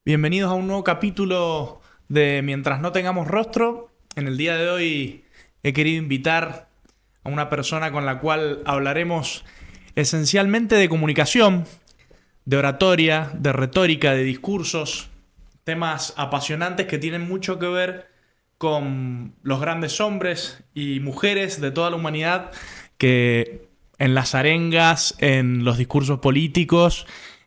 Bienvenidos a un nuevo capítulo de Mientras no tengamos rostro. En el día de hoy he querido invitar a una persona con la cual hablaremos esencialmente de comunicación, de oratoria, de retórica, de discursos, temas apasionantes que tienen mucho que ver con los grandes hombres y mujeres de toda la humanidad que en las arengas, en los discursos políticos,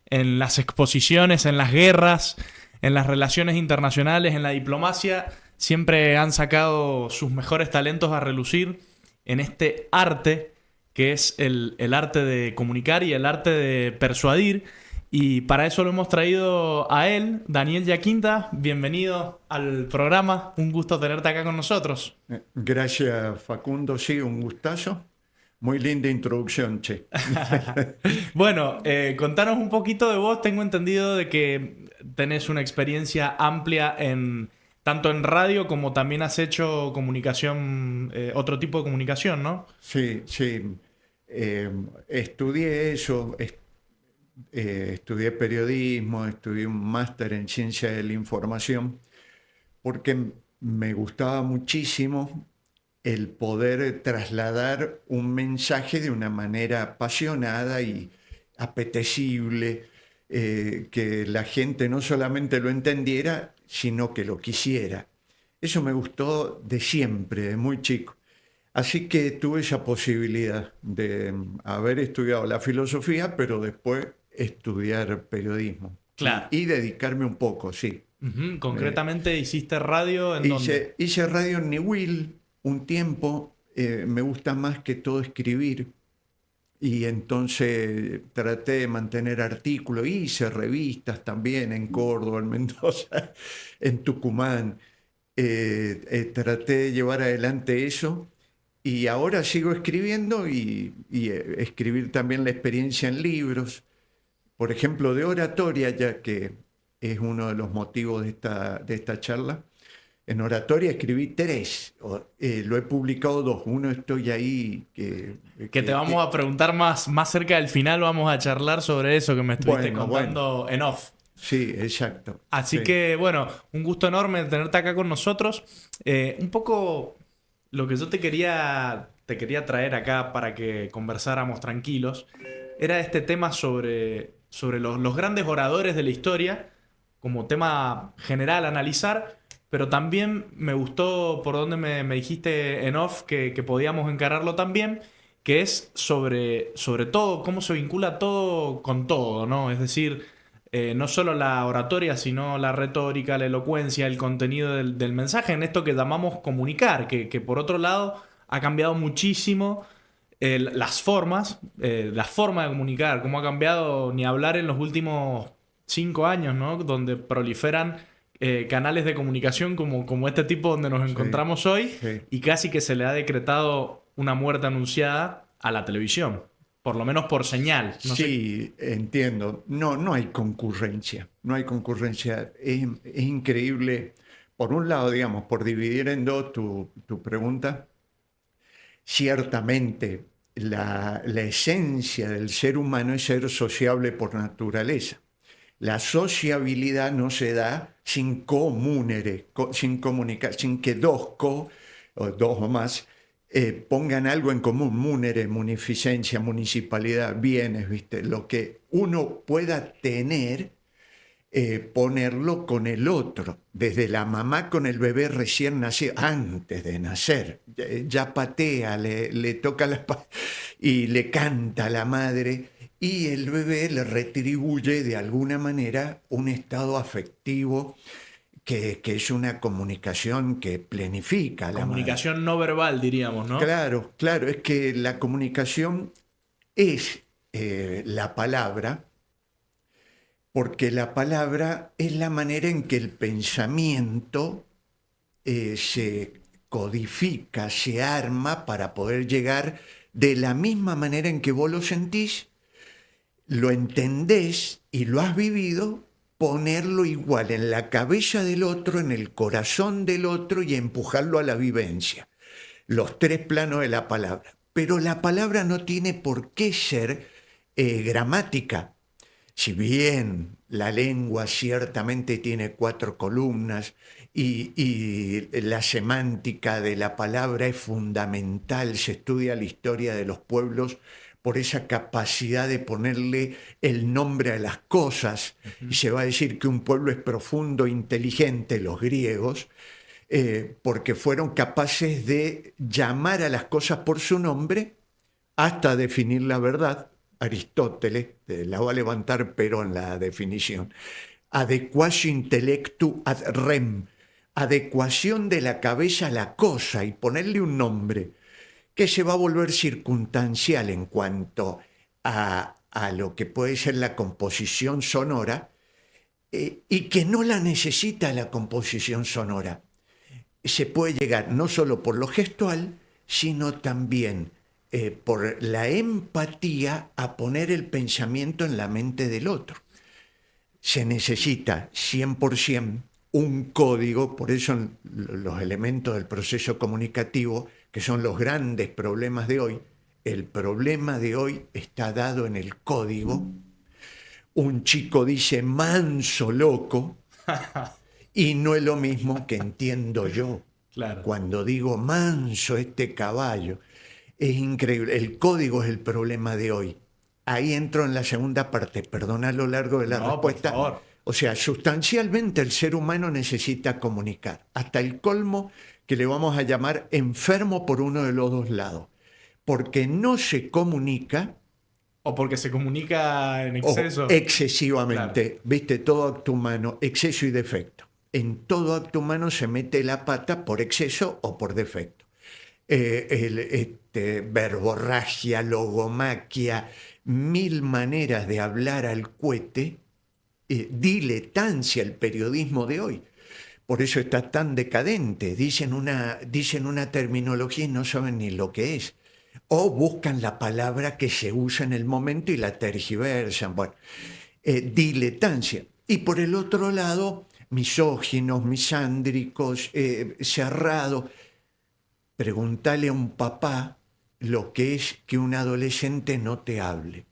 en las exposiciones, en las guerras, en las relaciones internacionales, en la diplomacia, siempre han sacado sus mejores talentos a relucir en este arte que es el arte de comunicar y el arte de persuadir. Y para eso lo hemos traído a él, Daniel Yaquinta. Bienvenido al programa. Un gusto tenerte acá con nosotros. Gracias, Facundo. Sí, un gustazo. Muy linda introducción, che. Bueno, contanos un poquito de vos. Tengo entendido de que tenés una experiencia amplia tanto en radio como también has hecho comunicación, otro tipo de comunicación, ¿no? Sí, sí. Estudié eso, estudié periodismo, estudié un máster en ciencia de la información, porque me gustaba muchísimo el poder trasladar un mensaje de una manera apasionada y apetecible, que la gente no solamente lo entendiera, sino que lo quisiera. Eso me gustó de siempre, de muy chico. Así que tuve esa posibilidad de haber estudiado la filosofía, pero después estudiar periodismo y, Claro. y dedicarme un poco, sí. Ujú. Eh, Concretamente, ¿hiciste radio en dónde? hice radio en Newell un tiempo, me gusta más que todo escribir y entonces traté de mantener artículos, hice revistas también en Córdoba, en Mendoza, en Tucumán. Traté de llevar adelante eso y ahora sigo escribiendo y escribir también la experiencia en libros, por ejemplo, de oratoria, ya que es uno de los motivos de esta charla. En oratoria escribí tres, lo he publicado dos. Uno estoy ahí Que te vamos a preguntar más cerca del final, vamos a charlar sobre eso que me estuviste bueno, contando en off. sí, exacto, Así sí. que, bueno, un gusto enorme tenerte acá con nosotros. Un poco lo que yo te quería traer acá para que conversáramos tranquilos era este tema sobre los grandes oradores de la historia, como tema general a analizar, pero también me gustó por donde me dijiste en off que podíamos encararlo también, que es sobre todo, cómo se vincula todo con todo, ¿no? Es decir, no solo la oratoria, sino la retórica, la elocuencia, el contenido del mensaje, en esto que llamamos comunicar, que por otro lado ha cambiado muchísimo las formas, la forma de comunicar, cómo ha cambiado ni hablar en los últimos 5 años, ¿no? Donde proliferan canales de comunicación como este tipo donde nos Sí, encontramos hoy sí. y casi que se le ha decretado una muerte anunciada a la televisión, por lo menos por señal. No sé. Sí, entiendo. No, no hay concurrencia. No hay concurrencia. Es increíble. Por un lado, digamos, por dividir en dos tu pregunta, ciertamente la esencia del ser humano es ser sociable por naturaleza. La sociabilidad no se da sin comunere, sin comunicar, sin que o dos o más, pongan algo en común, munere, munificencia, municipalidad, bienes, ¿viste? Lo que uno pueda tener, ponerlo con el otro, desde la mamá con el bebé recién nacido, antes de nacer, ya patea, le toca y le canta a la madre, y el bebé le retribuye de alguna manera un estado afectivo que es una comunicación que planifica a la madre. Comunicación no verbal, diríamos, ¿no? Claro, claro, es que la comunicación es la palabra, porque la palabra es la manera en que el pensamiento se codifica, se arma para poder llegar de la misma manera en que vos lo sentís, lo entendés y lo has vivido, ponerlo igual en la cabeza del otro, en el corazón del otro y empujarlo a la vivencia. Los tres planos de la palabra. Pero la palabra no tiene por qué ser gramática. Si bien la lengua ciertamente tiene 4 columnas y la semántica de la palabra es fundamental, se estudia la historia de los pueblos por esa capacidad de ponerle el nombre a las cosas, y se va a decir que un pueblo es profundo, inteligente, los griegos, porque fueron capaces de llamar a las cosas por su nombre hasta definir la verdad. Aristóteles, la va a levantar pero en la definición, adequatio intellectu ad rem, adecuación de la cabeza a la cosa, y ponerle un nombre que se va a volver circunstancial en cuanto a lo que puede ser la composición sonora, y que no la necesita la composición sonora. Se puede llegar no solo por lo gestual, sino también por la empatía a poner el pensamiento en la mente del otro. Se necesita 100% un código, por eso los elementos del proceso comunicativo, que son los grandes problemas de hoy, el problema de hoy está dado en el código. Un chico dice manso loco y no es lo mismo que entiendo yo. Claro. Cuando digo manso este caballo, es increíble. El código es el problema de hoy. Ahí entro en la segunda parte, perdona a lo largo de la respuesta. Por favor. O sea, sustancialmente el ser humano necesita comunicar, hasta el colmo que le vamos a llamar enfermo por uno de los dos lados, porque no se comunica. O porque se comunica en exceso. O excesivamente, Claro. viste, todo acto humano, exceso y defecto. En todo acto humano se mete la pata por exceso o por defecto. Verborragia, logomaquia, 1000 maneras de hablar al cohete, diletancia el periodismo de hoy. Por eso está tan decadente. Dicen una terminología y no saben ni lo que es. O buscan la palabra que se usa en el momento y la tergiversan. Bueno, diletancia. Y por el otro lado, misóginos, misándricos, cerrados. Preguntale a un papá lo que es que un adolescente no te hable.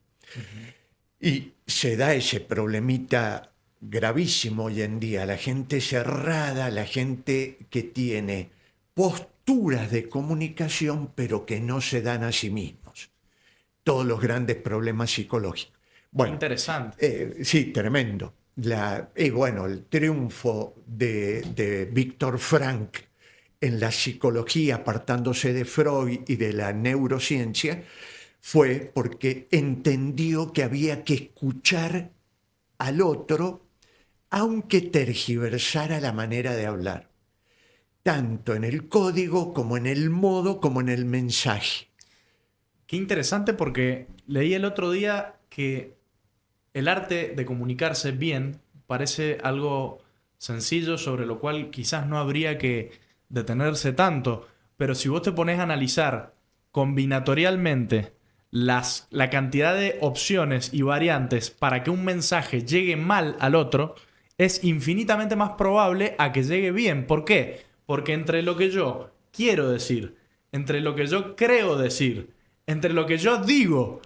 Y se da ese problemita gravísimo hoy en día. La gente cerrada, la gente que tiene posturas de comunicación, pero que no se dan a sí mismos. Todos los grandes problemas psicológicos. Bueno, interesante. Sí, tremendo. Bueno, el triunfo de Viktor Frankl en la psicología, apartándose de Freud y de la neurociencia, fue porque entendió que había que escuchar al otro, aunque tergiversara la manera de hablar, tanto en el código como en el modo, como en el mensaje. Qué interesante, porque leí el otro día que el arte de comunicarse bien parece algo sencillo, sobre lo cual quizás no habría que detenerse tanto, pero si vos te pones a analizar combinatorialmente la cantidad de opciones y variantes para que un mensaje llegue mal al otro, es infinitamente más probable a que llegue bien. ¿Por qué? Porque entre lo que yo quiero decir, entre lo que yo creo decir, entre lo que yo digo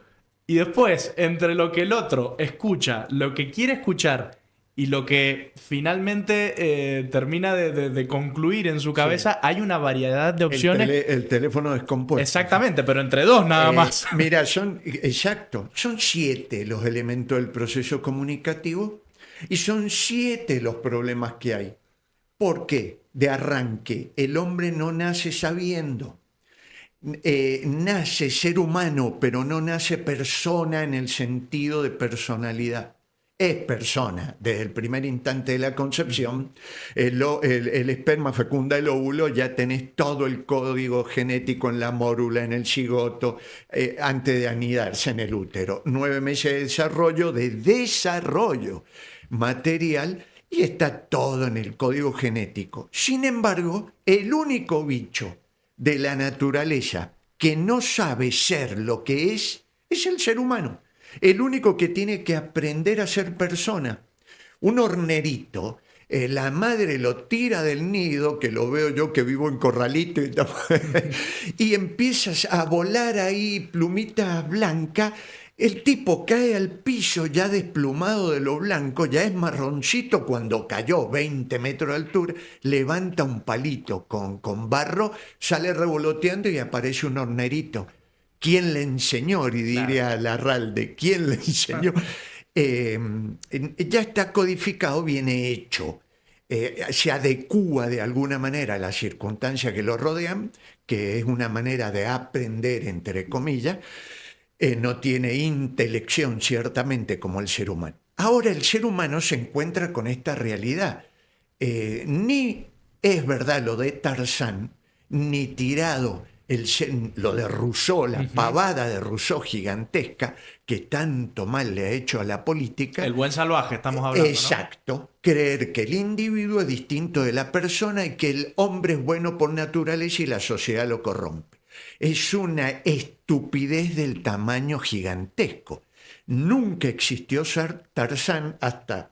y después entre lo que el otro escucha, lo que quiere escuchar y lo que finalmente termina de concluir en su cabeza, sí, hay una variedad de opciones. El teléfono descompuesto. Exactamente, pero entre dos nada más. Mira, son 7 los elementos del proceso comunicativo y son 7 los problemas que hay. ¿Por qué? De arranque, el hombre no nace sabiendo. Nace ser humano, pero no nace persona en el sentido de personalidad. Es persona. Desde el primer instante de la concepción, el esperma fecunda el óvulo, ya tenés todo el código genético en la mórula, en el cigoto, antes de anidarse en el útero. 9 meses de desarrollo material, y está todo en el código genético. Sin embargo, el único bicho de la naturaleza que no sabe ser lo que es el ser humano. El único que tiene que aprender a ser persona. Un hornerito, la madre lo tira del nido, que lo veo yo que vivo en Corralito, y empiezas a volar ahí plumitas blancas, El tipo cae al piso ya desplumado de lo blanco, ya es marroncito cuando cayó 20 metros de altura, levanta un palito con barro, sale revoloteando y aparece un hornerito. ¿Quién le enseñó? Y Claro. diría Larralde, ¿quién le enseñó? Ya está codificado, viene hecho. Se adecúa de alguna manera a las circunstancias que lo rodean, que es una manera de aprender, entre comillas. No tiene intelección, ciertamente, como el ser humano. Ahora el ser humano se encuentra con esta realidad. Ni es verdad lo de Tarzán, ni tirado lo de Rousseau, la pavada de Rousseau gigantesca, que tanto mal le ha hecho a la política. El buen salvaje, estamos hablando, Exacto. Creer que el individuo es distinto de la persona y que el hombre es bueno por naturaleza y la sociedad lo corrompe. Es una estupidez del tamaño gigantesco. Nunca existió Tarzán hasta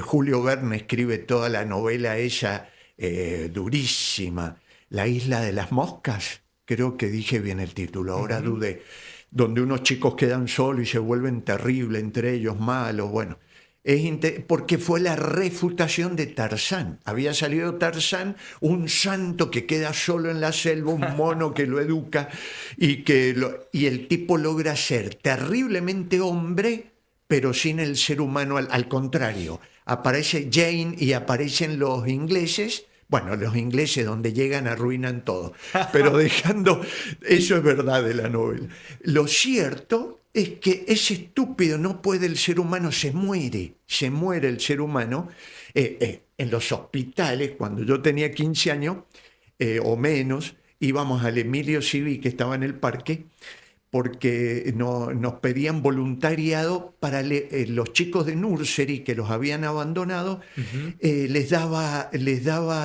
Julio Verne escribe toda la novela ella durísima, La isla de las moscas, creo que dije bien el título, ahora dudé, donde unos chicos quedan solos y se vuelven terribles, entre ellos malos, bueno. Porque fue la refutación de Tarzán. Había salido Tarzán, un santo que queda solo en la selva, un mono que lo educa y el tipo logra ser terriblemente hombre, pero sin el ser humano, al contrario. Aparece Jane y aparecen los ingleses. Bueno, los ingleses donde llegan arruinan todo, pero dejando, eso es verdad de la novela. Lo cierto es que es estúpido, no puede el ser humano, se muere el ser humano. En los hospitales, cuando yo tenía 15 años o menos, íbamos al Emilio Civi, que estaba en el parque, porque nos pedían voluntariado para los chicos de nursery que los habían abandonado, les daba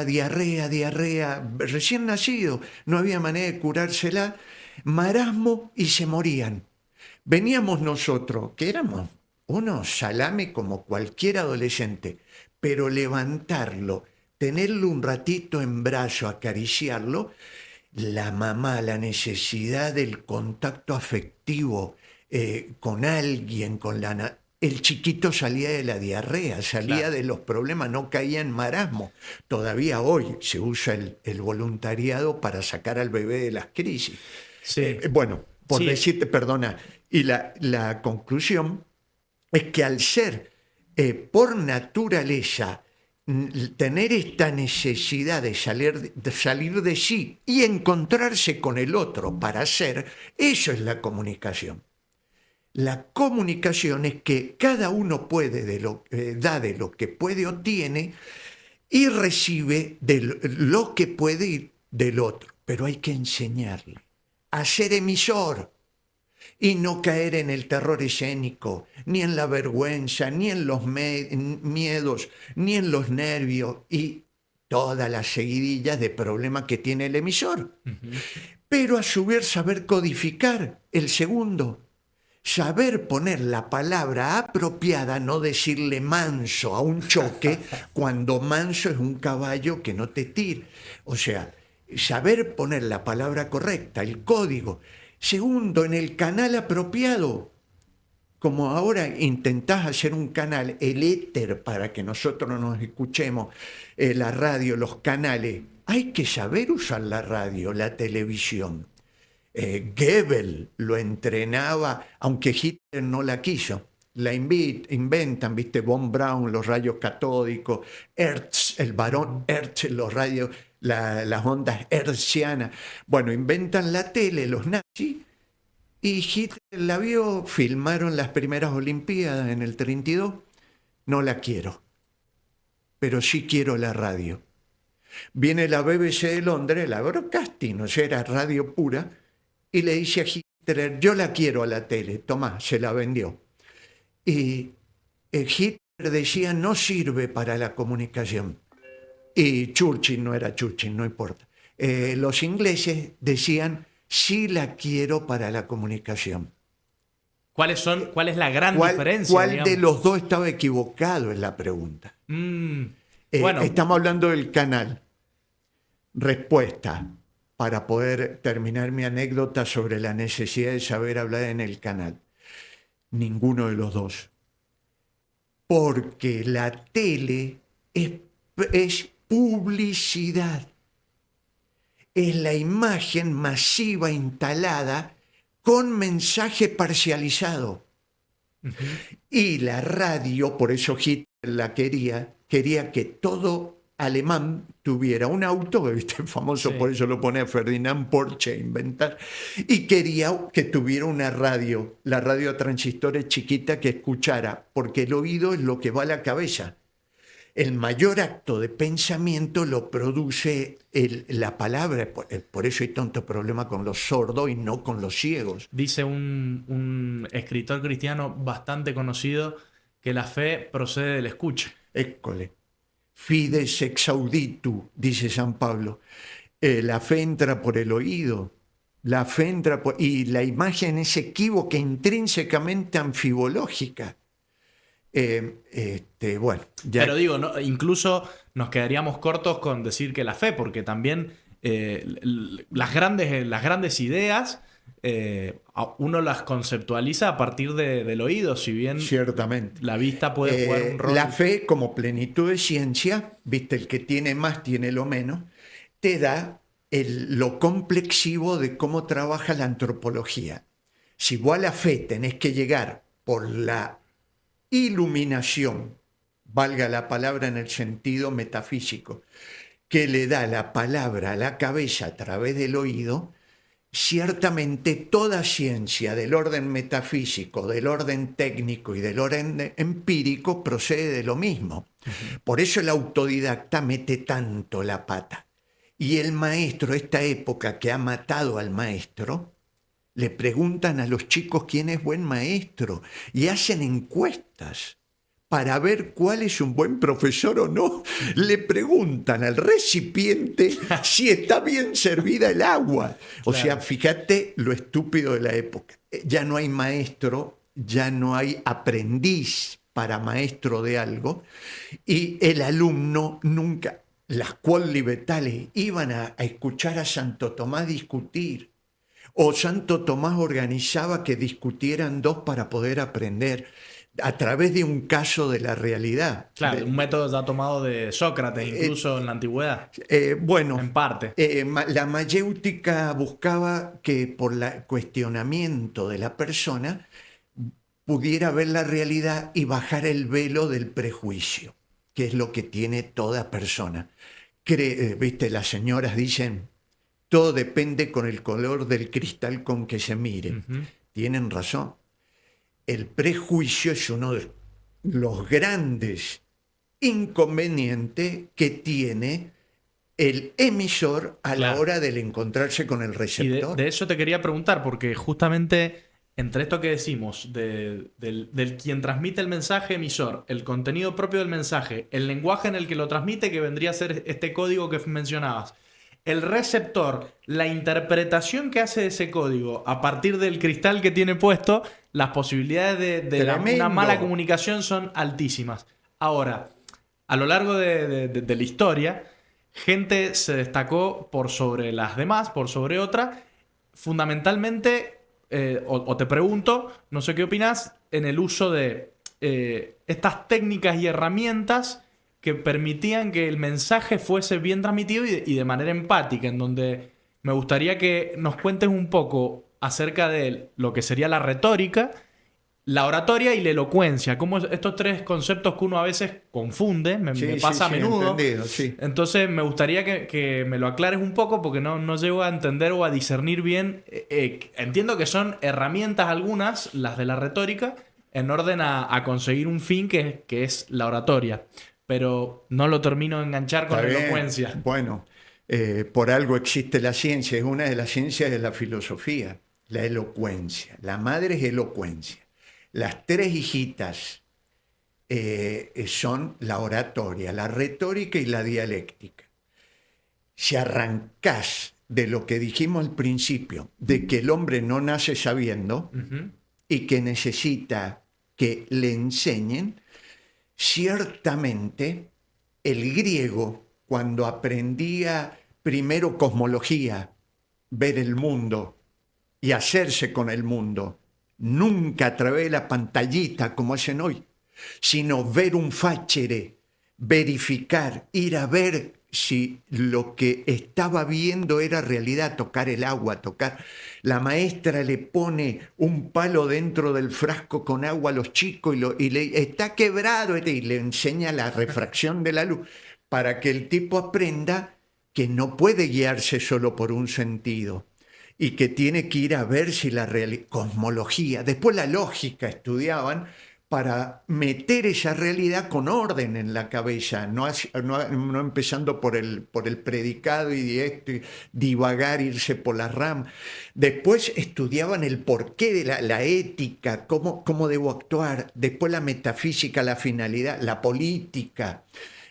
diarrea, recién nacido, no había manera de curársela, marasmo y se morían. Veníamos nosotros, que éramos unos salame como cualquier adolescente, pero levantarlo, tenerlo un ratito en brazo, acariciarlo, la mamá, la necesidad del contacto afectivo con alguien, el chiquito salía de la diarrea, salía Claro. de los problemas, no caía en marasmo. Todavía hoy se usa el voluntariado para sacar al bebé de las crisis. Sí. Bueno, por Sí. decirte, perdona, y la conclusión es que al ser por naturaleza tener esta necesidad de salir de sí y encontrarse con el otro para ser, eso es la comunicación. La comunicación es que cada uno puede da de lo que puede o tiene y recibe de lo que puede ir del otro, pero hay que enseñarle a ser emisor y no caer en el terror escénico, ni en la vergüenza, ni en los miedos, ni en los nervios y todas las seguidillas de problemas que tiene el emisor. Pero a su vez saber codificar el segundo, saber poner la palabra apropiada, no decirle manso a un choque, cuando manso es un caballo que no te tira. O sea, saber poner la palabra correcta, el código. Segundo, en el canal apropiado. Como ahora intentás hacer un canal, el éter, para que nosotros nos escuchemos, la radio, los canales, hay que saber usar la radio, la televisión. Goebbels lo entrenaba, aunque Hitler no la quiso. La inventan, ¿viste? Von Braun, los rayos catódicos, Hertz, el barón Hertz, los rayos, las ondas hertzianas. Bueno, inventan la tele, los nazis, y Hitler la vio, filmaron las primeras Olimpiadas en el 32. No la quiero, pero sí quiero la radio. Viene la BBC de Londres, la broadcasting, o sea, era radio pura, y le dice a Hitler, yo la quiero a la tele, tomá, se la vendió. Y Hitler decía, no sirve para la comunicación. Y Churchill no era Churchill, no importa. Los ingleses decían, sí la quiero para la comunicación. ¿Cuál es la gran diferencia? ¿Cuál de los dos estaba equivocado? Es la pregunta. Bueno. Estamos hablando del canal. Respuesta, para poder terminar mi anécdota sobre la necesidad de saber hablar en el canal. Ninguno de los dos. Porque la tele es publicidad. Es la imagen masiva instalada con mensaje parcializado. Y la radio, por eso Hitler la quería que todo alemán tuviera un auto, ¿viste? Famoso, sí. Por eso lo pone a Ferdinand Porsche a inventar, y quería que tuviera una radio, la radio a transistores chiquita que escuchara, porque el oído es lo que va a la cabeza. El mayor acto de pensamiento lo produce la palabra, por eso hay tanto problema con los sordos y no con los ciegos. Dice un escritor cristiano bastante conocido que la fe procede del escucha. École. Fides ex auditu, dice San Pablo. La fe entra por el oído. La fe entra y la imagen es equívoca, intrínsecamente anfibológica. Bueno, ya. Pero digo, ¿no? Incluso nos quedaríamos cortos con decir que la fe, porque también las grandes ideas uno las conceptualiza a partir del oído, si bien ciertamente la vista puede jugar un rol. La fe, como plenitud de ciencia, viste, el que tiene más tiene lo menos, te da lo complexivo de cómo trabaja la antropología. Si vos a la fe tenés que llegar por la iluminación, valga la palabra en el sentido metafísico, que le da la palabra a la cabeza a través del oído, ciertamente toda ciencia del orden metafísico, del orden técnico y del orden empírico procede de lo mismo. Por eso el autodidacta mete tanto la pata. Y el maestro, esta época que ha matado al maestro, le preguntan a los chicos quién es buen maestro y hacen encuestas para ver cuál es un buen profesor o no. Le preguntan al recipiente si está bien servida el agua. O sea, fíjate lo estúpido de la época. Ya no hay maestro, ya no hay aprendiz para maestro de algo, y el alumno nunca, las cual libertales iban a escuchar a Santo Tomás discutir. O Santo Tomás organizaba que discutieran dos para poder aprender a través de un caso de la realidad. Claro, un método ya tomado de Sócrates, incluso en la antigüedad. Bueno, en parte. La mayéutica buscaba que por el cuestionamiento de la persona pudiera ver la realidad y bajar el velo del prejuicio, que es lo que tiene toda persona. Viste, las señoras dicen, todo depende con el color del cristal con que se mire. Tienen razón. El prejuicio es uno de los grandes inconvenientes que tiene el emisor a la hora de encontrarse con el receptor. Y de eso te quería preguntar, porque justamente entre esto que decimos, del quien transmite el mensaje emisor, el contenido propio del mensaje, el lenguaje en el que lo transmite, que vendría a ser este código que mencionabas, el receptor, la interpretación que hace de ese código a partir del cristal que tiene puesto, las posibilidades de una mala comunicación son altísimas. Ahora, a lo largo de la historia, gente se destacó por sobre las demás, por sobre otra, fundamentalmente, o te pregunto, no sé qué opinas, en el uso de estas técnicas y herramientas que permitían que el mensaje fuese bien transmitido y de manera empática, en donde me gustaría que nos cuentes un poco acerca de lo que sería la retórica, la oratoria y la elocuencia, como estos tres conceptos que uno a veces confunde, me pasa a menudo. Entendido, sí. Entonces me gustaría que me lo aclares un poco porque no llego a entender o a discernir bien. Entiendo que son herramientas algunas, las de la retórica, en orden a conseguir un fin que es la oratoria. Pero no lo termino de enganchar con la elocuencia. Bueno, por algo existe la ciencia. Es una de las ciencias de la filosofía, la elocuencia. La madre es elocuencia. Las tres hijitas son la oratoria, la retórica y la dialéctica. Si arrancás de lo que dijimos al principio, de que el hombre no nace sabiendo y que necesita que le enseñen, ciertamente el griego, cuando aprendía primero cosmología, ver el mundo y hacerse con el mundo, nunca a través de la pantallita como hacen hoy, sino ver un fachere, verificar, ir a ver si lo que estaba viendo era realidad, tocar el agua, tocar. La maestra le pone un palo dentro del frasco con agua a los chicos y le está quebrado y le enseña la refracción de la luz para que el tipo aprenda que no puede guiarse solo por un sentido y que tiene que ir a ver si la cosmología, después la lógica estudiaban para meter esa realidad con orden en la cabeza, no empezando por el predicado y esto, y divagar, irse por las ramas. Después estudiaban el porqué de la ética, cómo debo actuar, después la metafísica, la finalidad, la política,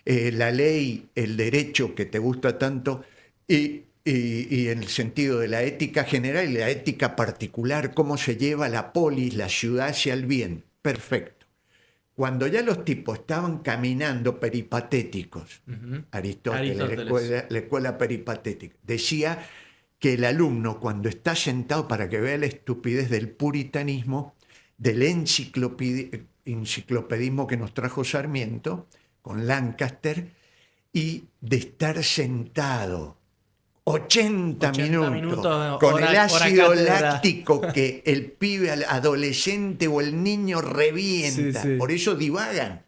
la ley, el derecho que te gusta tanto, y en el sentido de la ética general y la ética particular, cómo se lleva la polis, la ciudad hacia el bien. Perfecto. Cuando ya los tipos estaban caminando peripatéticos, Aristóteles. La escuela peripatética, decía que el alumno cuando está sentado, para que vea la estupidez del puritanismo, del enciclopedismo que nos trajo Sarmiento, con Lancaster, y de estar sentado 80 minutos con el ácido láctico que el pibe adolescente o el niño revienta. Por eso divagan.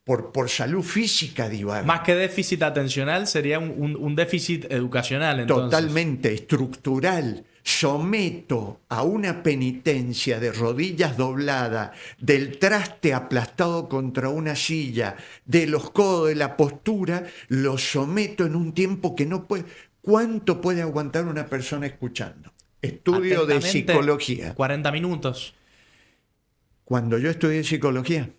Por salud física divagan. Más que déficit atencional, sería un déficit educacional. Entonces. Totalmente estructural. Someto a una penitencia de rodillas dobladas, del traste aplastado contra una silla, de los codos, de la postura, lo someto en un tiempo que no puede. ¿Cuánto puede aguantar una persona escuchando? Estudio de psicología. 40 minutos. Cuando yo estudié psicología,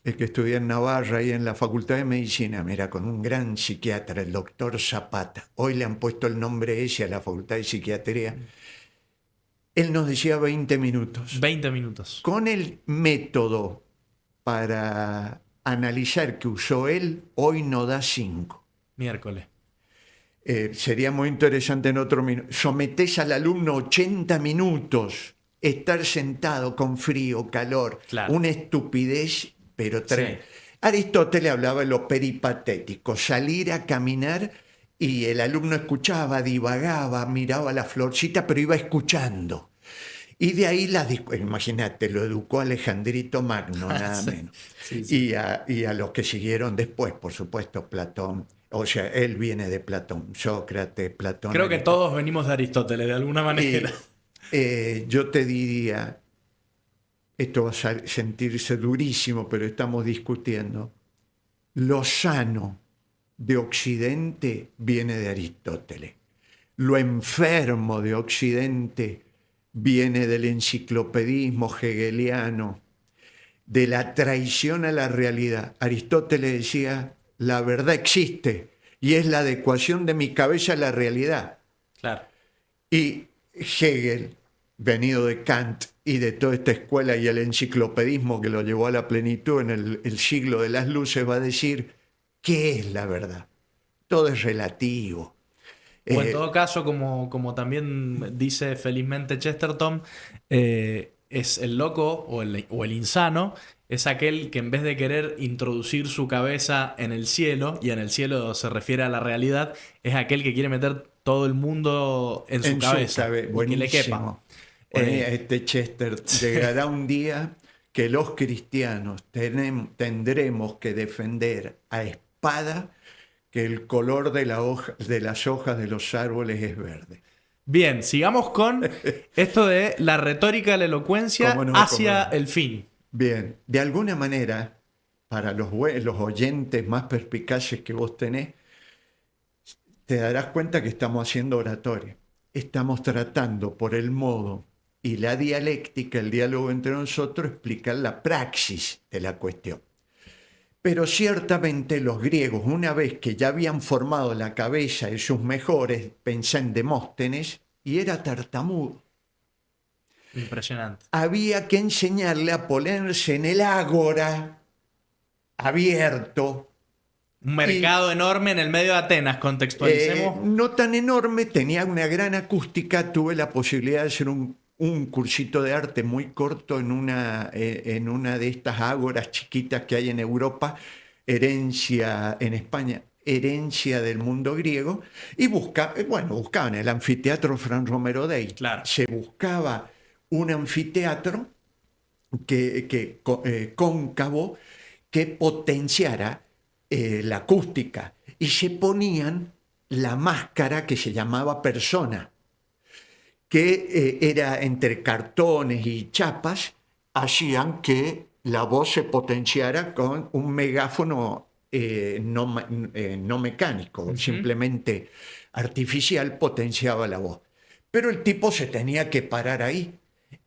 es que estudié en Navarra y en la Facultad de Medicina, mira, con un gran psiquiatra, el doctor Zapata. Hoy le han puesto el nombre ese a la Facultad de Psiquiatría. Él nos decía 20 minutos. 20 minutos. Con el método para analizar que usó él, hoy no da 5. Miércoles. Sería muy interesante en otro minuto. Sometés al alumno 80 minutos, estar sentado con frío, calor, claro. Una estupidez, pero tremenda. Sí. Aristóteles hablaba de lo peripatético, salir a caminar y el alumno escuchaba, divagaba, miraba la florcita, pero iba escuchando. Y de ahí imagínate, lo educó Alejandrito Magno, nada menos. Sí. Y a los que siguieron después, por supuesto, Platón. O sea, él viene de Platón, Sócrates, Platón. Creo que todos venimos de Aristóteles, de alguna manera. Yo te diría, esto va a sentirse durísimo, pero estamos discutiendo. Lo sano de Occidente viene de Aristóteles. Lo enfermo de Occidente viene del enciclopedismo hegeliano, de la traición a la realidad. Aristóteles decía, la verdad existe y es la adecuación de mi cabeza a la realidad. Claro. Y Hegel, venido de Kant y de toda esta escuela y el enciclopedismo que lo llevó a la plenitud en el siglo de las luces, va a decir, ¿qué es la verdad? Todo es relativo. O en todo caso, como también dice felizmente Chesterton, es el loco o el insano, es aquel que en vez de querer introducir su cabeza en el cielo, y en el cielo se refiere a la realidad, es aquel que quiere meter todo el mundo en su cabeza. Y que le quepa. Este Chester, llegará un día que los cristianos tendremos que defender a espada que el color de las hojas de los árboles es verde. Bien, sigamos con esto de la retórica de la elocuencia hacia el fin. Bien, de alguna manera, para los oyentes más perspicaces que vos tenés, te darás cuenta que estamos haciendo oratoria. Estamos tratando por el modo y la dialéctica, el diálogo entre nosotros, explicar la praxis de la cuestión. Pero ciertamente los griegos, una vez que ya habían formado la cabeza de sus mejores, pensá en Demóstenes, y era tartamudo. Impresionante. Había que enseñarle a ponerse en el ágora abierto. Un mercado enorme en el medio de Atenas, contextualicemos. No tan enorme, tenía una gran acústica, tuve la posibilidad de hacer un un cursito de arte muy corto en una de estas ágoras chiquitas que hay en Europa, herencia en España, herencia del mundo griego, y buscaban el anfiteatro Fran Romero Dey. Claro. Se buscaba un anfiteatro cóncavo que potenciara la acústica, y se ponían la máscara que se llamaba persona, que era entre cartones y chapas, hacían que la voz se potenciara con un megáfono no mecánico, simplemente artificial, potenciaba la voz. Pero el tipo se tenía que parar ahí.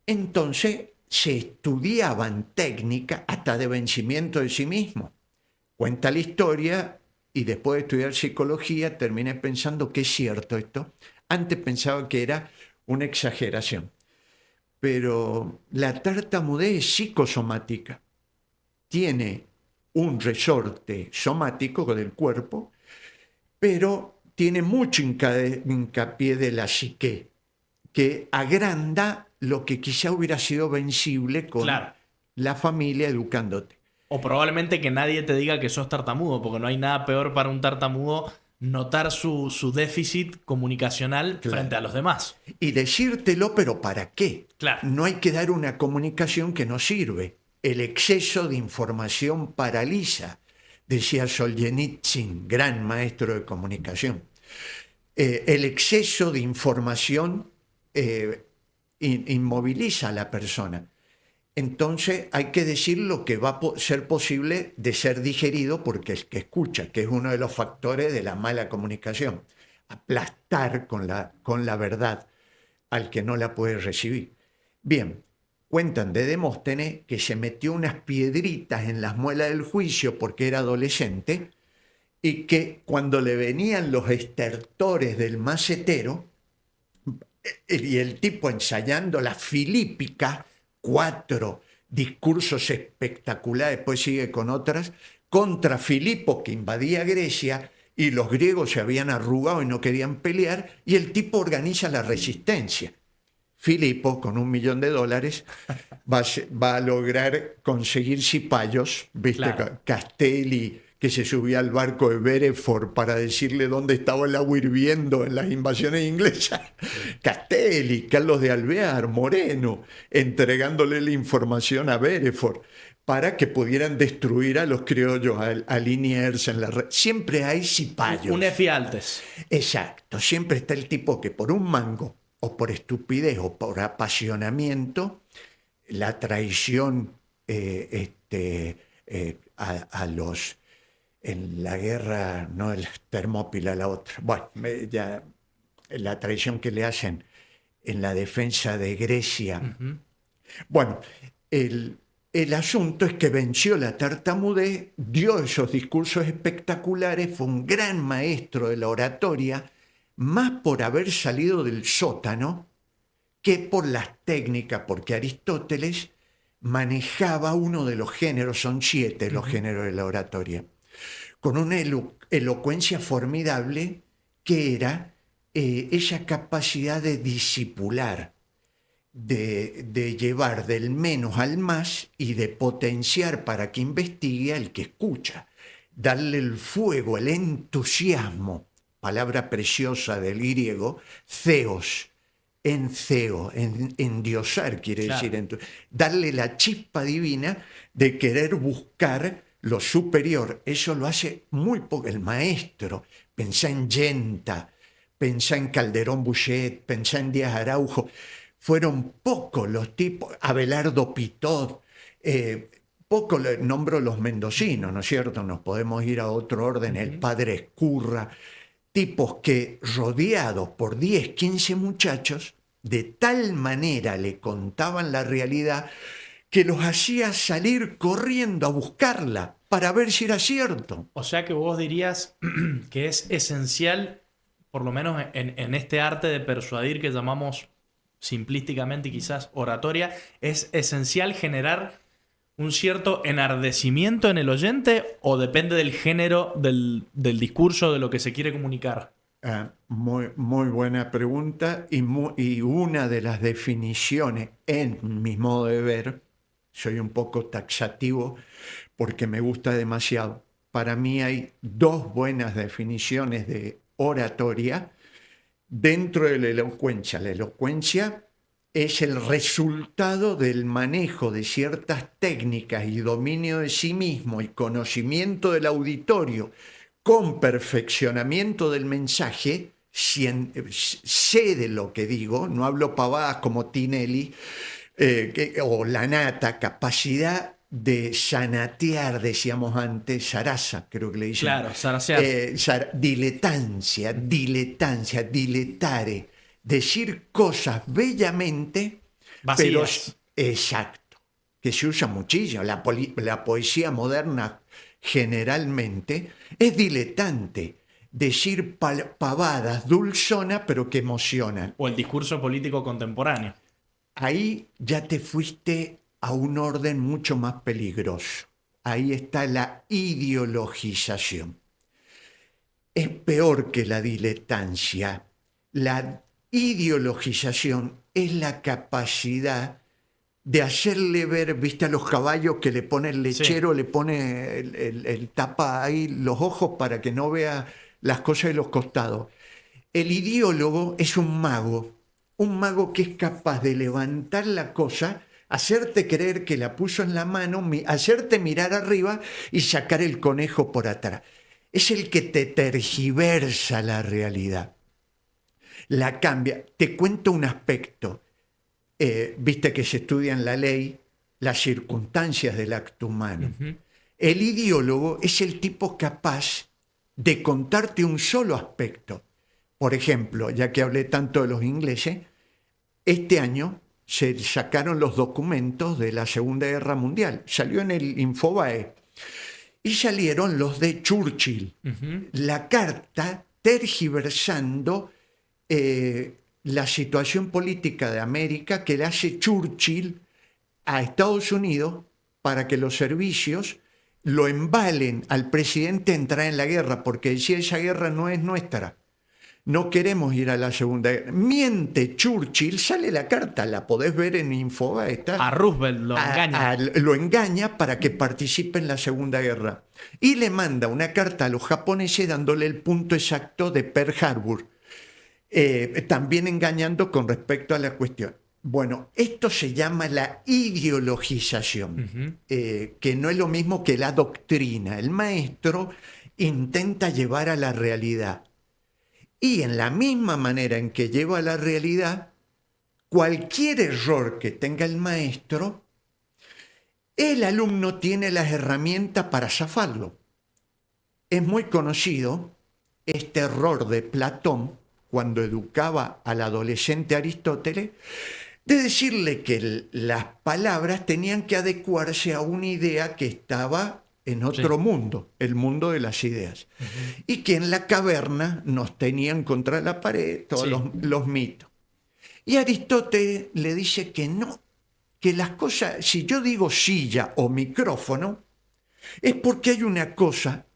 Entonces se estudiaban técnicas hasta de vencimiento de sí mismo. Cuenta la historia, y después de estudiar psicología terminé pensando que es cierto esto. Antes pensaba que era una exageración. Pero la tartamudez es psicosomática. Tiene un resorte somático del cuerpo, pero tiene mucho hincapié de la psique, que agranda lo que quizá hubiera sido vencible con la familia educándote. O probablemente que nadie te diga que sos tartamudo, porque no hay nada peor para un tartamudo notar su déficit comunicacional frente a los demás. Y decírtelo, pero ¿para qué? Claro. No hay que dar una comunicación que no sirve. El exceso de información paraliza, decía Solzhenitsyn, gran maestro de comunicación. El exceso de información inmoviliza a la persona. Entonces hay que decir lo que va a ser posible de ser digerido porque el que escucha, que es uno de los factores de la mala comunicación. Aplastar con la verdad al que no la puede recibir. Bien, cuentan de Demóstenes que se metió unas piedritas en las muelas del juicio porque era adolescente, y que cuando le venían los estertores del macetero, y el tipo ensayando la filípica, 4 discursos espectaculares, después sigue con otras, contra Filipo, que invadía Grecia, y los griegos se habían arrugado y no querían pelear, y el tipo organiza la resistencia. Filipo, con $1 millón, va a lograr conseguir cipayos, ¿viste? Claro. Castelli, que se subía al barco de Bereford para decirle dónde estaba el agua hirviendo en las invasiones inglesas. Castelli, Carlos de Alvear, Moreno, entregándole la información a Bereford para que pudieran destruir a los criollos, a Liniers en la red. Siempre hay cipayos. Un efialtes. Exacto, siempre está el tipo que por un mango, o por estupidez, o por apasionamiento, la traición a los... En la guerra, no el Termópila, la otra. Bueno, ya la traición que le hacen en la defensa de Grecia. Uh-huh. Bueno, el asunto es que venció la tartamudez, dio esos discursos espectaculares, fue un gran maestro de la oratoria, más por haber salido del sótano que por las técnicas, porque Aristóteles manejaba uno de los géneros, son 7 los géneros de la oratoria, con una elocuencia formidable que era esa capacidad de disipular, de llevar del menos al más y de potenciar para que investigue al que escucha, darle el fuego, el entusiasmo, palabra preciosa del griego, theos, endiosar quiere decir, darle la chispa divina de querer buscar lo superior. Eso lo hace muy poco el maestro. Pensá en Yenta, pensá en Calderón Bouchet, pensá en Díaz Araujo. Fueron pocos los tipos, Abelardo Pitot, poco nombro los mendocinos, ¿no es cierto? Nos podemos ir a otro orden, el padre Escurra, tipos que rodeados por 10, 15 muchachos, de tal manera le contaban la realidad que los hacía salir corriendo a buscarla para ver si era cierto. O sea que vos dirías que es esencial, por lo menos en este arte de persuadir que llamamos simplísticamente y quizás oratoria, es esencial generar un cierto enardecimiento en el oyente, o depende del género del discurso, de lo que se quiere comunicar. Muy buena pregunta y una de las definiciones, en mi modo de ver, soy un poco taxativo porque me gusta demasiado. Para mí hay dos buenas definiciones de oratoria dentro de la elocuencia. La elocuencia es el resultado del manejo de ciertas técnicas y dominio de sí mismo y conocimiento del auditorio con perfeccionamiento del mensaje. Sé de lo que digo, no hablo pavadas como Tinelli o Lanata, capacidad de sanatear, decíamos antes, zaraza, creo que le dicen. Claro, zarasear. Diletancia, diletare, decir cosas bellamente, pero Vacías. exacto, que se usa muchísimo. La poesía moderna generalmente es diletante, decir pavadas, dulzona, pero que emocionan. O el discurso político contemporáneo. Ahí ya te fuiste a un orden mucho más peligroso. Ahí está la ideologización. Es peor que la diletancia. La ideologización es la capacidad de hacerle ver, viste a los caballos que le pone el lechero, Sí. le pone el tapa ahí los ojos para que no vea las cosas de los costados. El ideólogo es un mago que es capaz de levantar la cosa, hacerte creer que la puso en la mano, hacerte mirar arriba y sacar el conejo por atrás. Es el que te tergiversa la realidad, la cambia. Te cuento un aspecto. Viste que se estudia en la ley las circunstancias del acto humano. Ujú. El ideólogo es el tipo capaz de contarte un solo aspecto. Por ejemplo, ya que hablé tanto de los ingleses, este año se sacaron los documentos de la Segunda Guerra Mundial. Salió en el Infobae. Y salieron los de Churchill. Ujú. La carta tergiversando la situación política de América que le hace Churchill a Estados Unidos para que los servicios lo embalen al presidente a entrar en la guerra, porque decía esa guerra no es nuestra. No queremos ir a la Segunda Guerra. Miente Churchill, sale la carta, la podés ver en Infobae. Está, A Roosevelt lo engaña. lo engaña para que participe en la Segunda Guerra. Y le manda una carta a los japoneses dándole el punto exacto de Pearl Harbor. También engañando con respecto a la cuestión. Bueno, esto se llama la ideologización, que no es lo mismo que la doctrina. El maestro intenta llevar a la realidad. Y en la misma manera en que lleva a la realidad, cualquier error que tenga el maestro, el alumno tiene las herramientas para zafarlo. Es muy conocido este error de Platón cuando educaba al adolescente Aristóteles, de decirle que las palabras tenían que adecuarse a una idea que estaba en otro mundo, el mundo de las ideas. Y que en la caverna nos tenían contra la pared todos los mitos. Y Aristóteles le dice que no, que las cosas, si yo digo silla o micrófono, es porque hay una cosa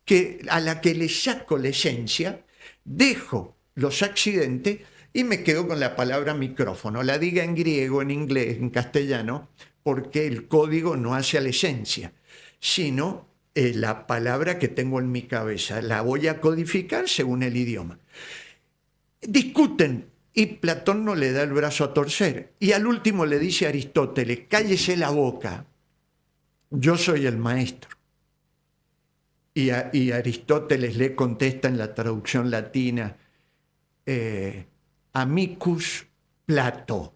que, a la que le saco la esencia, dejo los accidentes y me quedo con la palabra micrófono. La diga en griego, en inglés, en castellano, porque el código no hace a la esencia, sino la palabra que tengo en mi cabeza. La voy a codificar según el idioma. Discuten y Platón no le da el brazo a torcer. Y al último le dice a Aristóteles, cállese la boca, yo soy el maestro. Y Aristóteles le contesta en la traducción latina, amicus Plato,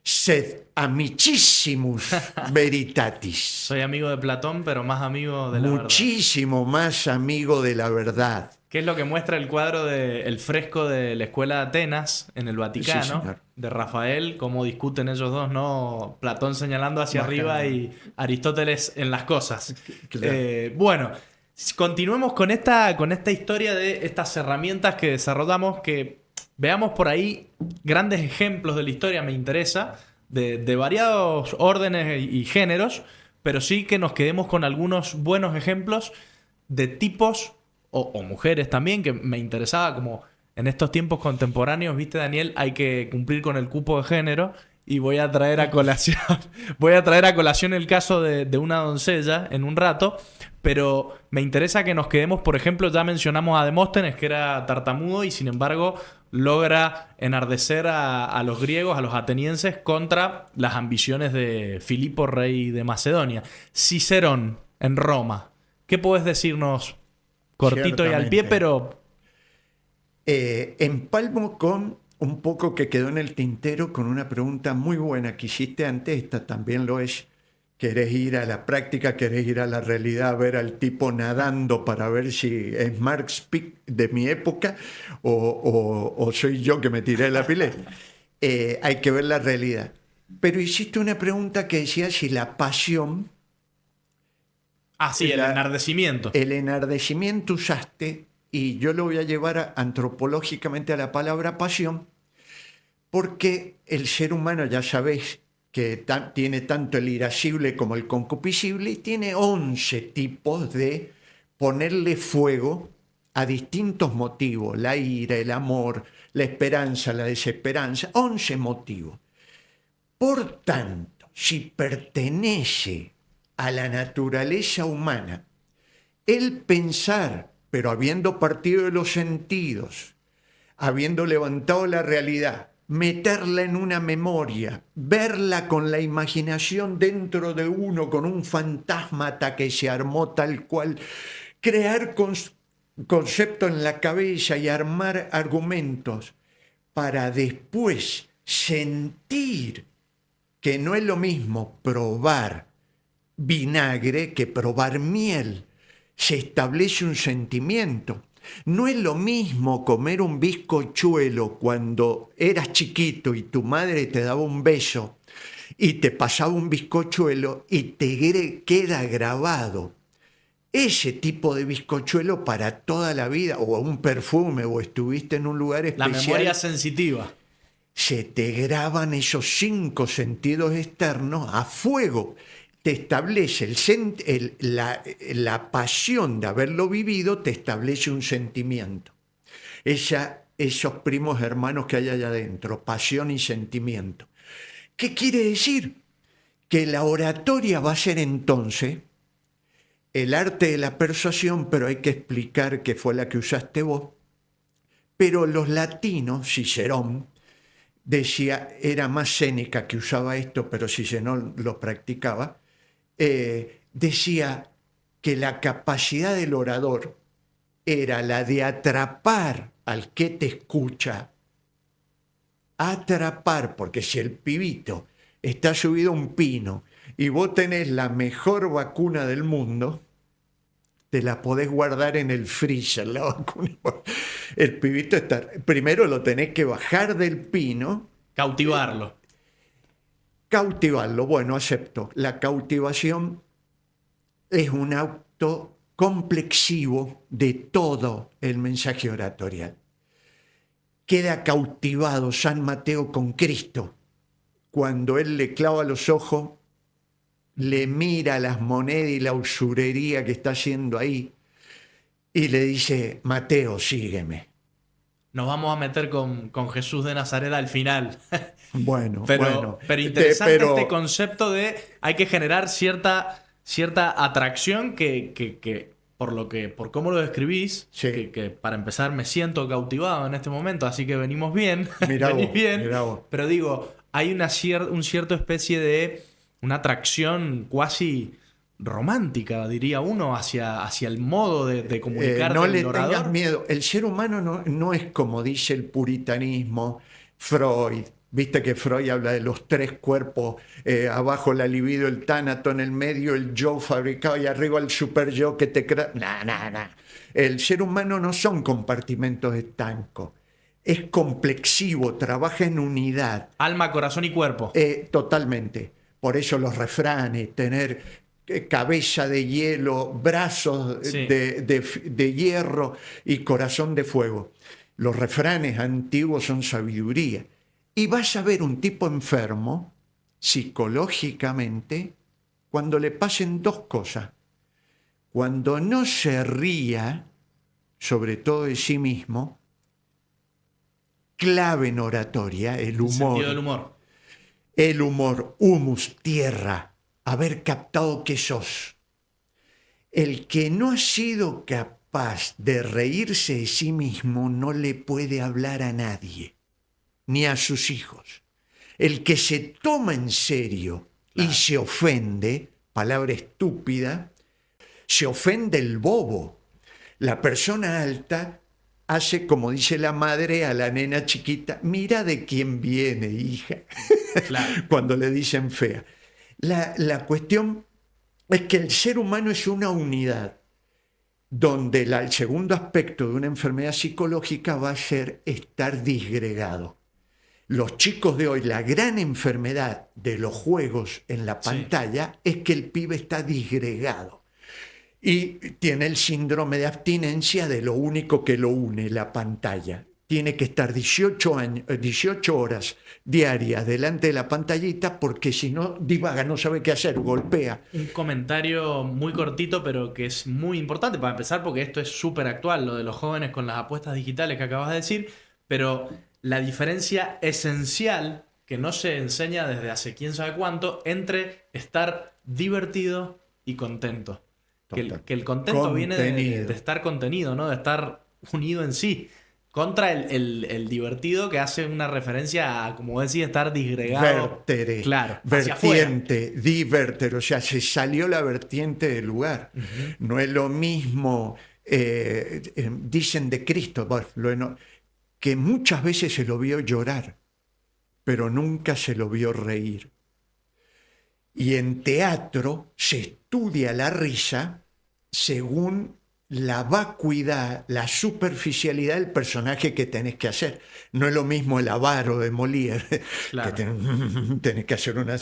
sed amicissimus veritatis. Soy amigo de Platón, pero más amigo de la verdad. Muchísimo más amigo de la verdad. ¿Qué es lo que muestra el cuadro del fresco de la Escuela de Atenas en el Vaticano? Sí, de Rafael, cómo discuten ellos dos, ¿no? Platón señalando hacia arriba y Aristóteles en las cosas. Claro. Bueno, continuemos con esta historia de estas herramientas que desarrollamos, que veamos por ahí grandes ejemplos de la historia, me interesa, de variados órdenes y géneros, pero sí que nos quedemos con algunos buenos ejemplos de tipos o mujeres también, que me interesaba como en estos tiempos contemporáneos, viste, Daniel, hay que cumplir con el cupo de género. Y voy a traer a colación, voy a traer a colación el caso de una doncella en un rato, pero me interesa que nos quedemos, por ejemplo, ya mencionamos a Demóstenes, que era tartamudo y sin embargo logra enardecer a los griegos, a los atenienses, contra las ambiciones de Filipo, rey de Macedonia. Cicerón, en Roma. ¿Qué puedes decirnos cortito y al pie, pero... Empalmo con un poco que quedó en el tintero con una pregunta muy buena que hiciste antes, esta también lo es. ¿Querés ir a la práctica? ¿Querés ir a la realidad? Ver al tipo nadando para ver si es Mark Spick de mi época o soy yo que me tiré de la pileta. Hay que ver la realidad. Pero hiciste una pregunta que decía si la pasión... Ah, sí, el enardecimiento. El enardecimiento usaste, y yo lo voy a llevar antropológicamente a la palabra pasión, porque el ser humano, ya sabéis, que tiene tanto el irascible como el concupiscible, y tiene 11 tipos de ponerle fuego a distintos motivos: la ira, el amor, la esperanza, la desesperanza, 11 motivos. Por tanto, si pertenece a la naturaleza humana el pensar, pero habiendo partido de los sentidos, habiendo levantado la realidad, meterla en una memoria, verla con la imaginación dentro de uno, con un fantasmata que se armó tal cual, crear conceptos en la cabeza y armar argumentos para después sentir que no es lo mismo probar vinagre que probar miel. Se establece un sentimiento. No es lo mismo comer un bizcochuelo cuando eras chiquito y tu madre te daba un beso y te pasaba un bizcochuelo y te queda grabado ese tipo de bizcochuelo para toda la vida, o un perfume, o estuviste en un lugar especial. La memoria sensitiva. Se te graban esos 5 sentidos externos a fuego. Te establece la pasión de haberlo vivido, te establece un sentimiento. Esos primos hermanos que hay allá adentro, pasión y sentimiento. ¿Qué quiere decir? Que la oratoria va a ser entonces el arte de la persuasión, pero hay que explicar que fue la que usaste vos. Pero los latinos, Cicerón, decía, era más Séneca que usaba esto, pero Cicerón lo practicaba, decía que la capacidad del orador era la de atrapar al que te escucha. Atrapar, porque si el pibito está subido a un pino y vos tenés la mejor vacuna del mundo, te la podés guardar en el freezer, la vacuna. El pibito está... Primero lo tenés que bajar del pino. Cautivarlo. Cautivarlo, bueno, acepto. La cautivación es un acto complexivo de todo el mensaje oratorial. Queda cautivado San Mateo con Cristo cuando él le clava los ojos, le mira las monedas y la usurería que está haciendo ahí y le dice, Mateo, sígueme. Nos vamos a meter con Jesús de Nazaret al final. Bueno. Pero interesante este concepto de hay que generar cierta atracción que por cómo lo describís, sí. que para empezar me siento cautivado en este momento, así que venimos bien. Mirá vos. Pero digo, hay un cierto especie de una atracción cuasi romántica, diría uno, hacia el modo de comunicar no del le orador. tengas miedo. El ser humano no es como dice el puritanismo, Freud. Viste que Freud habla de los 3 cuerpos, abajo la libido, el tánato, en el medio el yo fabricado y arriba el super yo que te crea. No. El ser humano no son compartimentos estancos. Es complexivo, trabaja en unidad. Alma, corazón y cuerpo. Totalmente. Por eso los refranes, tener cabeza de hielo, brazos sí. de hierro y corazón de fuego. Los refranes antiguos son sabiduría. Y vas a ver un tipo enfermo, psicológicamente, cuando le pasen 2 cosas. Cuando no se ría sobre todo de sí mismo, clave en oratoria, el El sentido humor. del humor. El humor, humus, tierra, haber captado que sos. El que no ha sido capaz de reírse de sí mismo no le puede hablar a nadie, ni a sus hijos. El que se toma en serio y se ofende, palabra estúpida, se ofende el bobo. La persona alta hace, como dice la madre a la nena chiquita, mira de quién viene, hija, Claro. cuando le dicen fea. La cuestión es que el ser humano es una unidad donde el segundo aspecto de una enfermedad psicológica va a ser estar disgregado. Los chicos de hoy, la gran enfermedad de los juegos en la pantalla es que el pibe está disgregado y tiene el síndrome de abstinencia de lo único que lo une, la pantalla. Tiene que estar 18 horas diarias delante de la pantallita porque si no divaga, no sabe qué hacer, golpea. Un comentario muy cortito, pero que es muy importante para empezar, porque esto es súper actual, lo de los jóvenes con las apuestas digitales que acabas de decir, pero la diferencia esencial que no se enseña desde hace quién sabe cuánto entre estar divertido y contento. Que el contento viene de estar contenido, ¿no? De estar unido en sí. Contra el divertido que hace una referencia a, como decía, estar disgregado. Vértere, claro, vertiente, diverter, o sea, se salió la vertiente del lugar. No es lo mismo, dicen de Cristo, que muchas veces se lo vio llorar, pero nunca se lo vio reír. Y en teatro se estudia la risa según la vacuidad, la superficialidad del personaje que tenés que hacer. No es lo mismo el avaro de Molière, claro, que tenés que hacer una...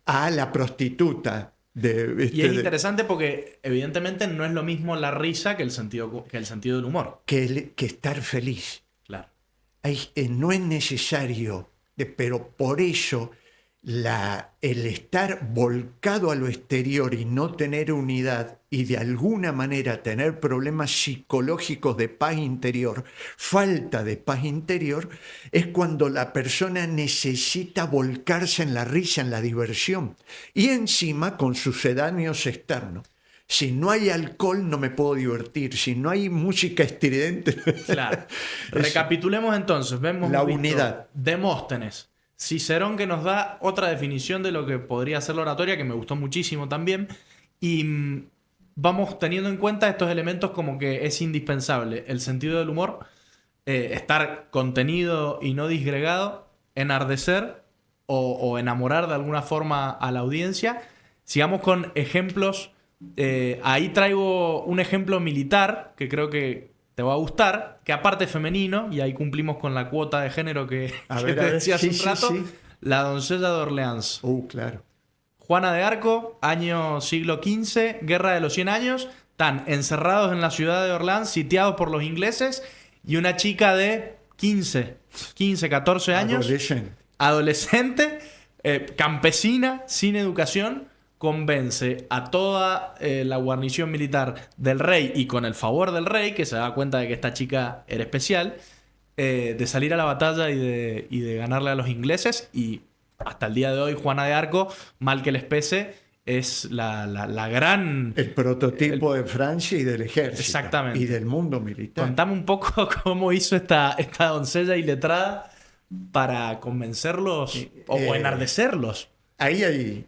a la prostituta. Y es interesante porque evidentemente no es lo mismo la risa que el sentido del humor. Que estar feliz. Claro. No es necesario, pero por eso el estar volcado a lo exterior y no tener unidad y de alguna manera tener problemas psicológicos de paz interior, falta de paz interior, es cuando la persona necesita volcarse en la risa, en la diversión y encima con sucedáneos externos. Si no hay alcohol no me puedo divertir, si no hay música estridente... Claro. Recapitulemos entonces, vemos la unidad. Demóstenes, Cicerón, que nos da otra definición de lo que podría ser la oratoria, que me gustó muchísimo también, y vamos teniendo en cuenta estos elementos como que es indispensable el sentido del humor, estar contenido y no disgregado, enardecer o enamorar de alguna forma a la audiencia. Sigamos con ejemplos. Ahí traigo un ejemplo militar que creo que te va a gustar, que aparte es femenino, y ahí cumplimos con la cuota de género que te decía hace un rato, la doncella de Orleans. Claro. Juana de Arco, año siglo XV, Guerra de los 100 años, están encerrados en la ciudad de Orleans, sitiados por los ingleses, y una chica de 15, 14 años, adolescente, campesina, sin educación, convence a toda la guarnición militar del rey y con el favor del rey, que se da cuenta de que esta chica era especial, de salir a la batalla y de ganarle a los ingleses. Y hasta el día de hoy Juana de Arco, mal que les pese, es la gran... El prototipo de Francia y del ejército. Exactamente. Y del mundo militar. Contame un poco cómo hizo esta doncella iletrada para convencerlos o enardecerlos. Ahí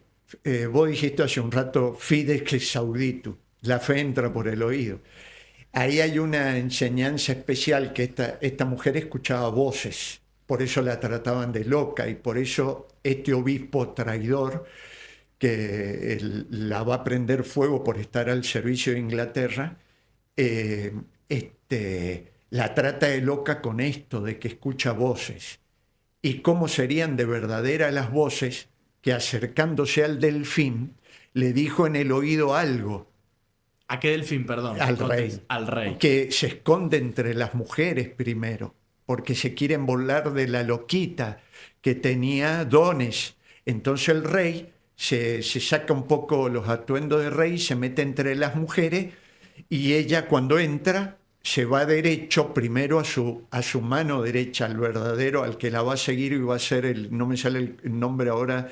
vos dijiste hace un rato, fidex auditu, la fe entra por el oído. Ahí hay una enseñanza especial que esta mujer escuchaba voces, por eso la trataban de loca y por eso este obispo traidor que la va a prender fuego por estar al servicio de Inglaterra, la trata de loca con esto de que escucha voces. ¿Y cómo serían de verdaderas las voces? Que acercándose al delfín le dijo en el oído algo. ¿A qué delfín, perdón? Al rey. Al rey. Que se esconde entre las mujeres primero, porque se quieren burlar de la loquita que tenía dones. Entonces el rey se saca un poco los atuendos de rey, se mete entre las mujeres y ella cuando entra se va derecho primero a su mano derecha, al verdadero, al que la va a seguir y va a ser no me sale el nombre ahora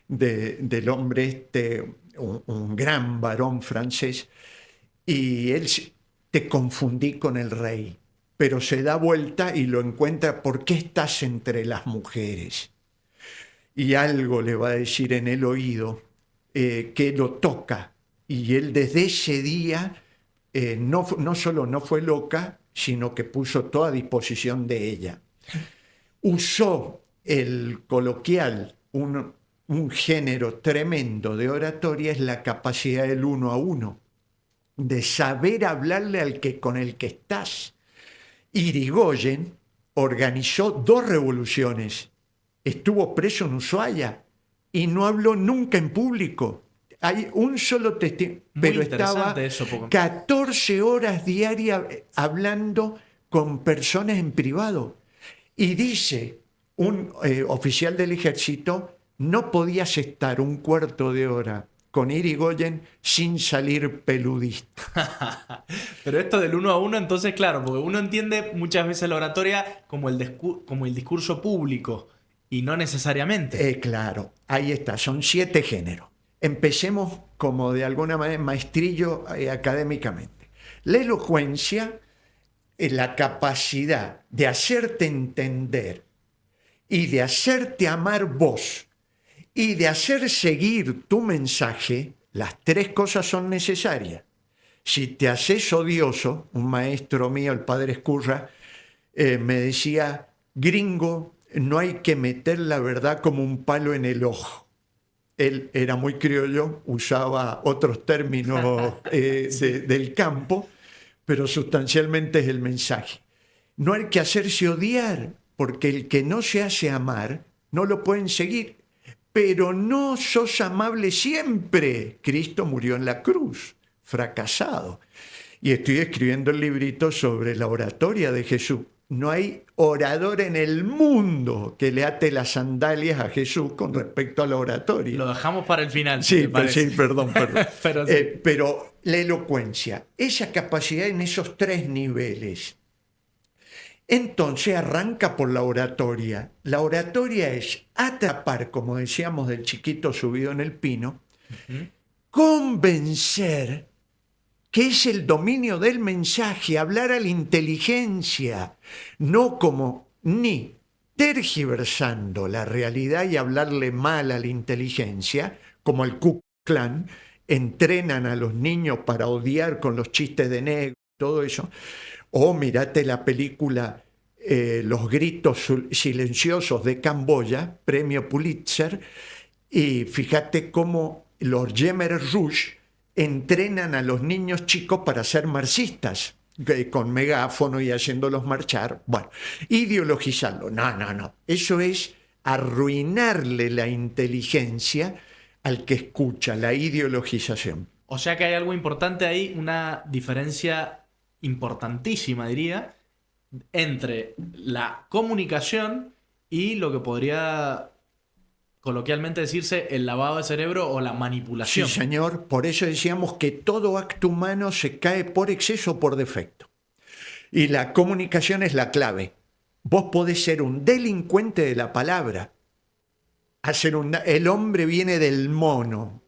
del hombre un gran varón francés, y él te confundí con el rey, pero se da vuelta y lo encuentra, ¿por qué estás entre las mujeres? Y algo le va a decir en el oído que lo toca, y él desde ese día no solo no fue loca, sino que puso toda a disposición de ella. Usó el coloquial, un género tremendo de oratoria, es la capacidad del uno a uno, de saber hablarle con el que estás. Irigoyen organizó 2 revoluciones, estuvo preso en Ushuaia y no habló nunca en público. Hay un solo testigo, pero estaba 14 horas diarias hablando con personas en privado. Y dice un oficial del ejército, no podías estar un cuarto de hora con Irigoyen sin salir peludista. Pero esto del uno a uno, entonces, claro, porque uno entiende muchas veces la oratoria como el discurso público y no necesariamente. Claro, ahí está, son 7 géneros. Empecemos como de alguna manera maestrillo académicamente. La elocuencia es la capacidad de hacerte entender y de hacerte amar vos y de hacer seguir tu mensaje. Las 3 cosas son necesarias. Si te haces odioso, un maestro mío, el padre Escurra, me decía, gringo, no hay que meter la verdad como un palo en el ojo. Él era muy criollo, usaba otros términos del campo, pero sustancialmente es el mensaje. No hay que hacerse odiar, porque el que no se hace amar, no lo pueden seguir. Pero no sos amable siempre. Cristo murió en la cruz, fracasado. Y estoy escribiendo el librito sobre la oratoria de Jesús. No hay orador en el mundo que le ate las sandalias a Jesús con respecto a la oratoria. Lo dejamos para el final. Sí, perdón. Pero, sí. Pero la elocuencia, esa capacidad en esos 3 niveles. Entonces arranca por la oratoria. La oratoria es atrapar, como decíamos del chiquito subido en el pino, convencer, que es el dominio del mensaje, hablar a la inteligencia, no como ni tergiversando la realidad y hablarle mal a la inteligencia, como el Ku Klux Klan, entrenan a los niños para odiar con los chistes de negro, todo eso. O mirate la película Los gritos silenciosos de Camboya, premio Pulitzer, y fíjate cómo los Khmer Rouge entrenan a los niños chicos para ser marxistas, con megáfono y haciéndolos marchar. Bueno, ideologizarlo. No. Eso es arruinarle la inteligencia al que escucha, la ideologización. O sea que hay algo importante ahí, una diferencia importantísima, diría, entre la comunicación y lo que podría coloquialmente decirse el lavado de cerebro o la manipulación. Sí, señor. Por eso decíamos que todo acto humano se cae por exceso o por defecto. Y la comunicación es la clave. Vos podés ser un delincuente de la palabra. El hombre viene del mono.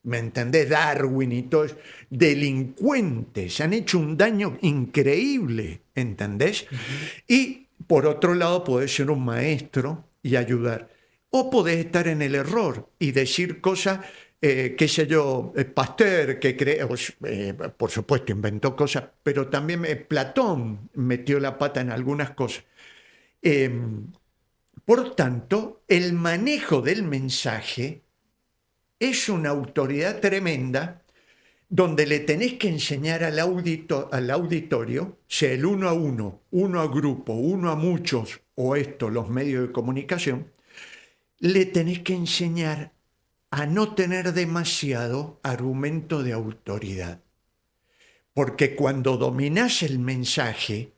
¿Me entendés? Darwin y todos. Delincuentes. Han hecho un daño increíble. ¿Entendés? Y por otro lado podés ser un maestro y ayudar. O podés estar en el error y decir cosas, qué sé yo, Pasteur, que por supuesto inventó cosas, pero también Platón metió la pata en algunas cosas. Por tanto, el manejo del mensaje es una autoridad tremenda donde le tenés que enseñar al auditorio, sea el uno a uno, uno a grupo, uno a muchos, o los medios de comunicación, le tenés que enseñar a no tener demasiado argumento de autoridad. Porque cuando dominás el mensaje...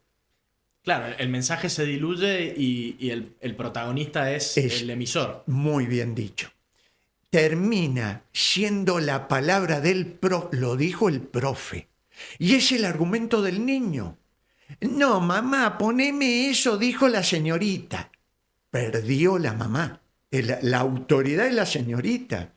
Claro, el mensaje se diluye y el protagonista es el emisor. Muy bien dicho. Termina siendo la palabra lo dijo el profe. Y es el argumento del niño. No, mamá, poneme eso, dijo la señorita. Perdió la mamá. La autoridad es la señorita.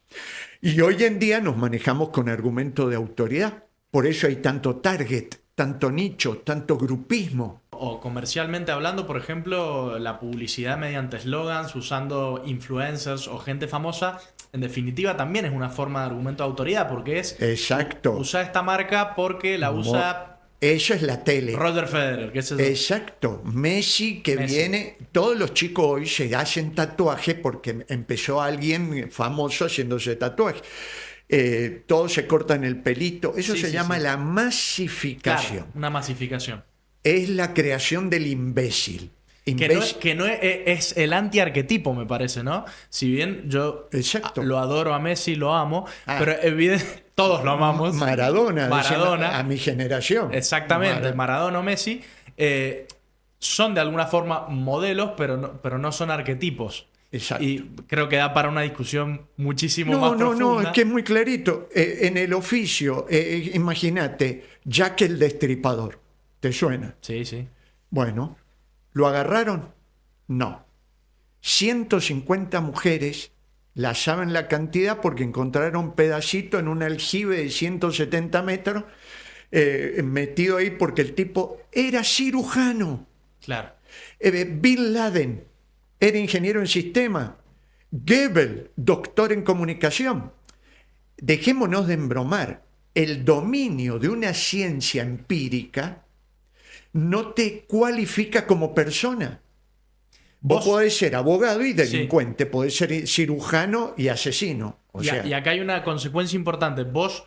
Y hoy en día nos manejamos con argumentos de autoridad. Por eso hay tanto target, tanto nicho, tanto grupismo. O comercialmente hablando, por ejemplo, la publicidad mediante slogans, usando influencers o gente famosa, en definitiva también es una forma de argumento de autoridad, porque es Exacto. usa esta marca porque la usa Eso es la tele. Roger Federer, que es eso. Exacto. Messi que Messi. viene, todos los chicos hoy se hacen tatuajes porque empezó alguien famoso haciéndose tatuajes. Todos se cortan el pelito. Eso Sí, se sí, llama sí. la masificación. Claro, una masificación. Es la creación del imbécil. Que no es el antiarquetipo, me parece, ¿no? Si bien yo Exacto. lo adoro a Messi, lo amo, Ah. pero todos lo amamos. Maradona. Maradona. A mi generación. Exactamente, Maradona o Messi son de alguna forma modelos, pero no son arquetipos. Exacto. Y creo que da para una discusión muchísimo más profunda. No, es que es muy clarito. En el oficio, imagínate, Jack el Destripador. ¿Te suena? Sí, sí. Bueno, ¿lo agarraron? No. 150 mujeres, la saben la cantidad porque encontraron pedacito en un aljibe de 170 metros, metido ahí porque el tipo era cirujano. Claro. Bin Laden era ingeniero en sistema. Goebbels, doctor en comunicación. Dejémonos de embromar. El dominio de una ciencia empírica no te cualifica como persona. Vos podés ser abogado y delincuente, podés ser cirujano y asesino. Y acá hay una consecuencia importante. Vos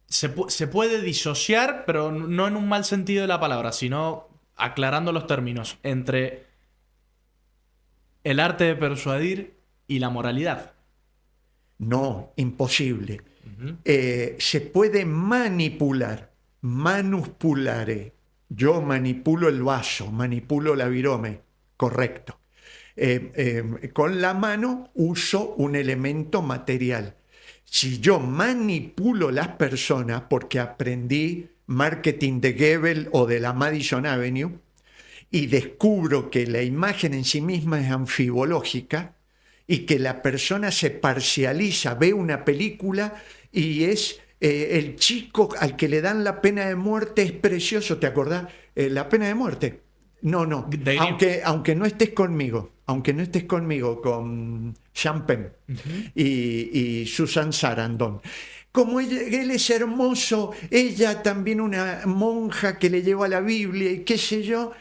se puede disociar, pero no en un mal sentido de la palabra, sino aclarando los términos, entre el arte de persuadir y la moralidad. No, imposible. Se puede manipular, manipulare. Yo manipulo el vaso, manipulo la virome, correcto. Con la mano uso un elemento material. Si yo manipulo las personas, porque aprendí marketing de Goebbels o de la Madison Avenue, y descubro que la imagen en sí misma es anfibológica y que la persona se parcializa, ve una película y es el chico al que le dan la pena de muerte es precioso, ¿te acordás? La pena de muerte. No, aunque no estés conmigo, con Champagne y Susan Sarandon. Como él es hermoso, ella también una monja que le lleva la Biblia y qué sé yo,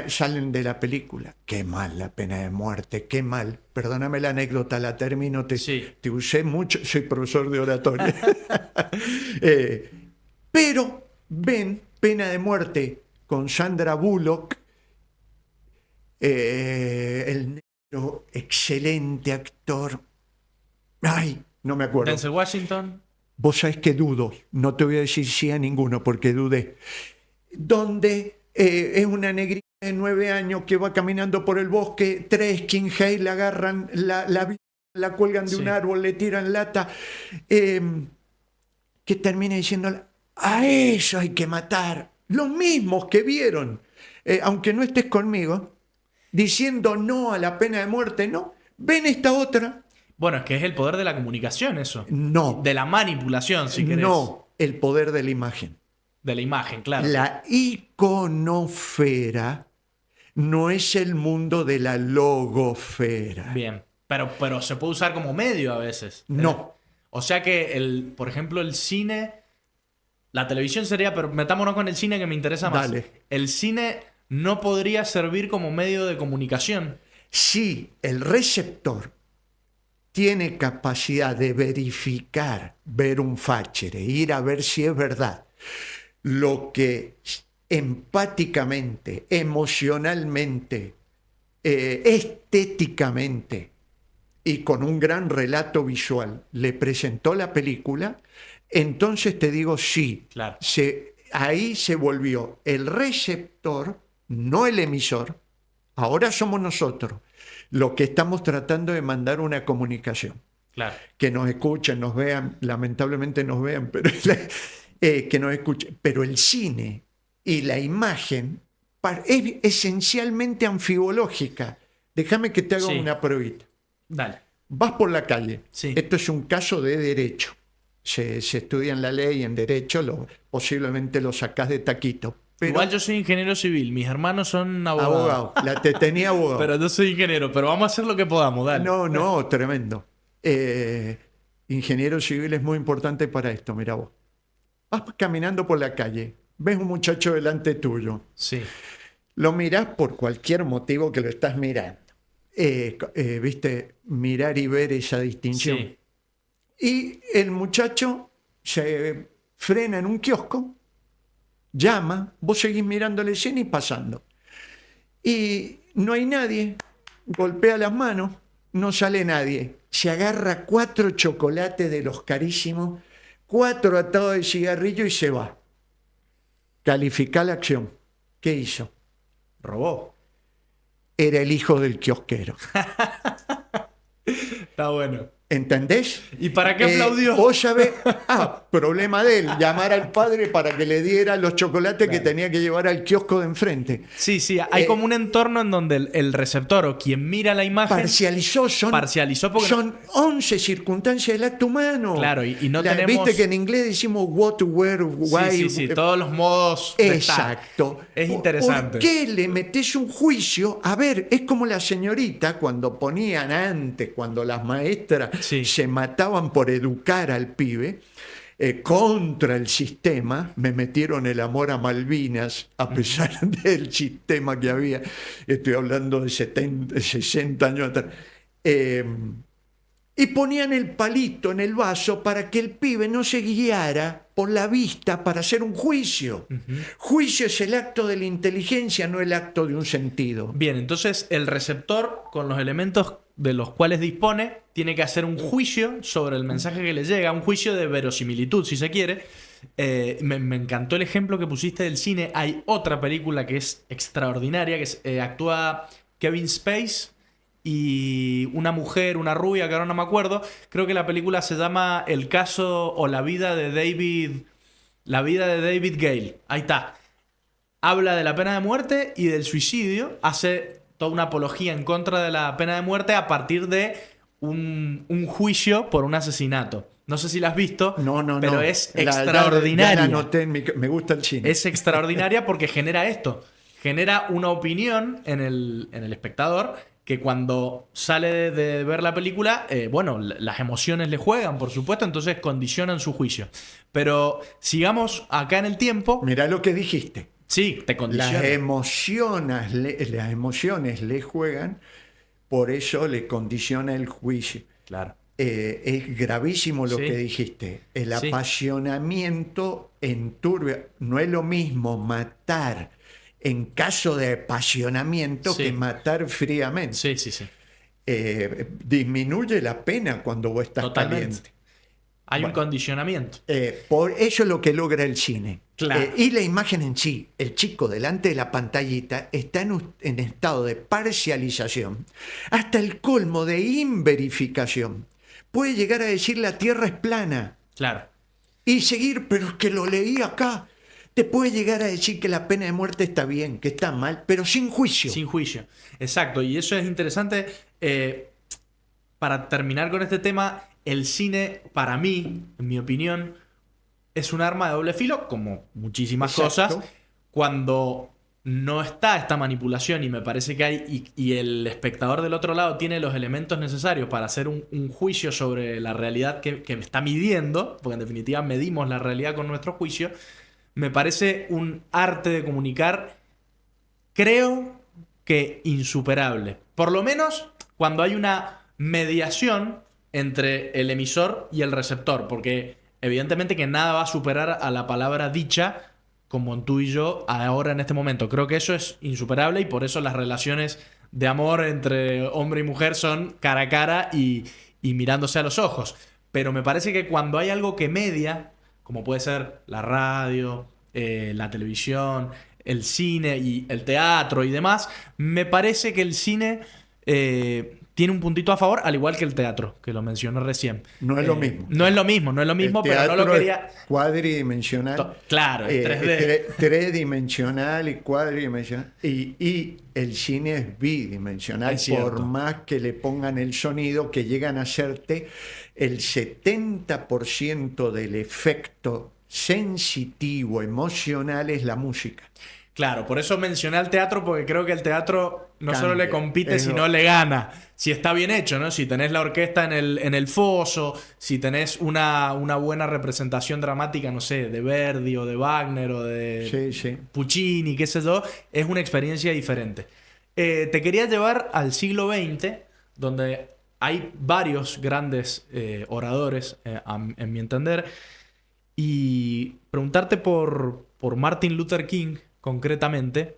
salen de la película. Qué mal la pena de muerte, qué mal. Perdóname la anécdota, la termino, te usé mucho, soy profesor de oratoria. Pero ven Pena de Muerte con Sandra Bullock, el negro, excelente actor. Ay, no me acuerdo. Denzel Washington. Vos sabés que dudo, no te voy a decir sí a ninguno porque dudé. Donde es una negrita de 9 años que va caminando por el bosque, 3 skinheads le agarran la cuelgan de un árbol, le tiran lata, que termina diciendo, a eso hay que matar. Los mismos que vieron, aunque no estés conmigo, diciendo no a la pena de muerte, no, ven esta otra. Bueno, es que es el poder de la comunicación eso. No. De la manipulación, si querés. No, el poder de la imagen. De la imagen, claro. La iconosfera no es el mundo de la logosfera. Bien, pero se puede usar como medio a veces. No. O sea que, por ejemplo, el cine... La televisión sería, pero metámonos con el cine que me interesa más. Dale. El cine no podría servir como medio de comunicación. Sí, el receptor tiene capacidad de verificar, ver un fachere, ir a ver si es verdad. Lo que empáticamente, emocionalmente, estéticamente y con un gran relato visual le presentó la película, entonces te digo sí. Claro. Ahí se volvió el receptor, no el emisor. Ahora somos nosotros los que estamos tratando de mandar una comunicación. Claro. Que nos escuchen, nos vean, lamentablemente nos vean, pero que nos escuchen. Pero el cine y la imagen es esencialmente anfibológica. Déjame que te haga Sí. una pruebita. Dale. Vas por la calle. Sí. Esto es un caso de derecho. Se estudia en la ley, en derecho, posiblemente lo sacás de taquito. Pero Igual yo soy ingeniero civil, mis hermanos son abogados. abogado, te tenía abogado. Pero yo soy ingeniero, pero vamos a hacer lo que podamos, dale. No, tremendo. Ingeniero civil es muy importante para esto, mira vos. Vas caminando por la calle, ves un muchacho delante tuyo, Sí. lo mirás por cualquier motivo que lo estás mirando. Viste, mirar y ver esa distinción. Sí. Y el muchacho se frena en un kiosco, llama, vos seguís mirando la escena y pasando. Y no hay nadie, golpea las manos, no sale nadie. Se agarra 4 chocolates de los carísimos, 4 atados de cigarrillo y se va. Califica la acción. ¿Qué hizo? Robó. Era el hijo del kiosquero. Está bueno. ¿Entendés? ¿Y para qué aplaudió? Vos sabés, problema de él, llamar al padre para que le diera los chocolates que Claro. tenía que llevar al kiosco de enfrente. Sí, hay como un entorno en donde el receptor o quien mira la imagen Parcializó, porque son 11 circunstancias del acto humano. Claro, y no tenemos... Viste que en inglés decimos what, where, why. Sí, todos los modos de estar. Exacto. Es interesante. ¿Por qué le metés un juicio? A ver, es como la señorita cuando ponían antes, cuando las maestras Sí. se mataban por educar al pibe. Contra el sistema, me metieron el amor a Malvinas, a pesar del sistema que había. Estoy hablando de 60 años atrás. Y ponían el palito en el vaso para que el pibe no se guiara por la vista para hacer un juicio. Juicio es el acto de la inteligencia, no el acto de un sentido. Bien, entonces el receptor, con los elementos de los cuales dispone, tiene que hacer un juicio sobre el mensaje que le llega, un juicio de verosimilitud, si se quiere. Me encantó el ejemplo que pusiste del cine. Hay otra película que es extraordinaria, que actúa Kevin Spacey y una mujer, una rubia, que ahora no me acuerdo. Creo que la película se llama El caso o la vida de David Gale. Ahí está. Habla de la pena de muerte y del suicidio. Hace toda una apología en contra de la pena de muerte a partir de un juicio por un asesinato. No sé si la has visto, pero es extraordinaria. Ya la noté, me gusta el cine. Es extraordinaria porque genera esto. Genera una opinión en el espectador que cuando sale de ver la película, las emociones le juegan, por supuesto, entonces condicionan su juicio. Pero sigamos acá en el tiempo. Mirá lo que dijiste. Sí, te condiciona. Las emociones le juegan, por eso le condiciona el juicio. Claro. Es gravísimo lo que dijiste. El apasionamiento enturbia. No es lo mismo matar en caso de apasionamiento que matar fríamente. Sí. Disminuye la pena cuando vos estás caliente. Hay un condicionamiento. Por eso es lo que logra el cine. Claro. Y la imagen en sí, el chico delante de la pantallita está en estado de parcialización, hasta el colmo de inverificación. Puede llegar a decir la Tierra es plana. Claro. Y seguir, pero es que lo leí acá. Te puede llegar a decir que la pena de muerte está bien, que está mal, pero sin juicio. Sin juicio. Exacto. Y eso es interesante. Para terminar con este tema, el cine, para mí, en mi opinión, es un arma de doble filo, como muchísimas cosas. Cuando no está esta manipulación, y me parece que hay, y el espectador del otro lado tiene los elementos necesarios para hacer un juicio sobre la realidad que está midiendo, porque en definitiva medimos la realidad con nuestro juicio, me parece un arte de comunicar, creo que insuperable. Por lo menos cuando hay una mediación entre el emisor y el receptor, porque evidentemente que nada va a superar a la palabra dicha como tú y yo ahora en este momento. Creo que eso es insuperable y por eso las relaciones de amor entre hombre y mujer son cara a cara y mirándose a los ojos. Pero me parece que cuando hay algo que media, como puede ser la radio, la televisión, el cine y el teatro y demás, me parece que el cine tiene un puntito a favor, al igual que el teatro, que lo mencioné recién. No es lo mismo. No es lo mismo, no es lo mismo, pero no lo quería... Es cuadridimensional. Claro, es 3D. Tridimensional y cuadridimensional. Y el cine es bidimensional, Es cierto. por más que le pongan el sonido, que llegan a hacerte el 70% del efecto sensitivo, emocional, es la música. Claro, por eso mencioné al teatro, porque creo que el teatro no solo le compite, Eso. sino le gana. Si está bien hecho, ¿no? Si tenés la orquesta en el foso, si tenés una buena representación dramática, no sé, de Verdi o de Wagner o de Sí. Puccini, qué sé yo, es una experiencia diferente. Te quería llevar al siglo XX, donde hay varios grandes oradores, en mi entender, y preguntarte por Martin Luther King concretamente,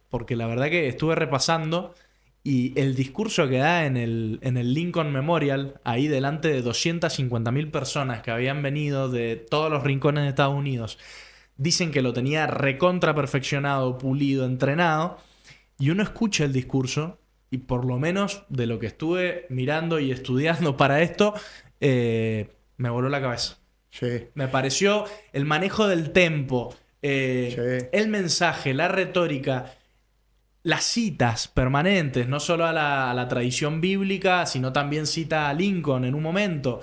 porque la verdad que estuve repasando y el discurso que da en el Lincoln Memorial, ahí delante de 250.000 personas que habían venido de todos los rincones de Estados Unidos, dicen que lo tenía recontra perfeccionado, pulido, entrenado, y uno escucha el discurso y por lo menos de lo que estuve mirando y estudiando para esto, me voló la cabeza. Sí. Me pareció el manejo del tempo, el mensaje, la retórica, las citas permanentes, no solo a la tradición bíblica, sino también cita a Lincoln en un momento.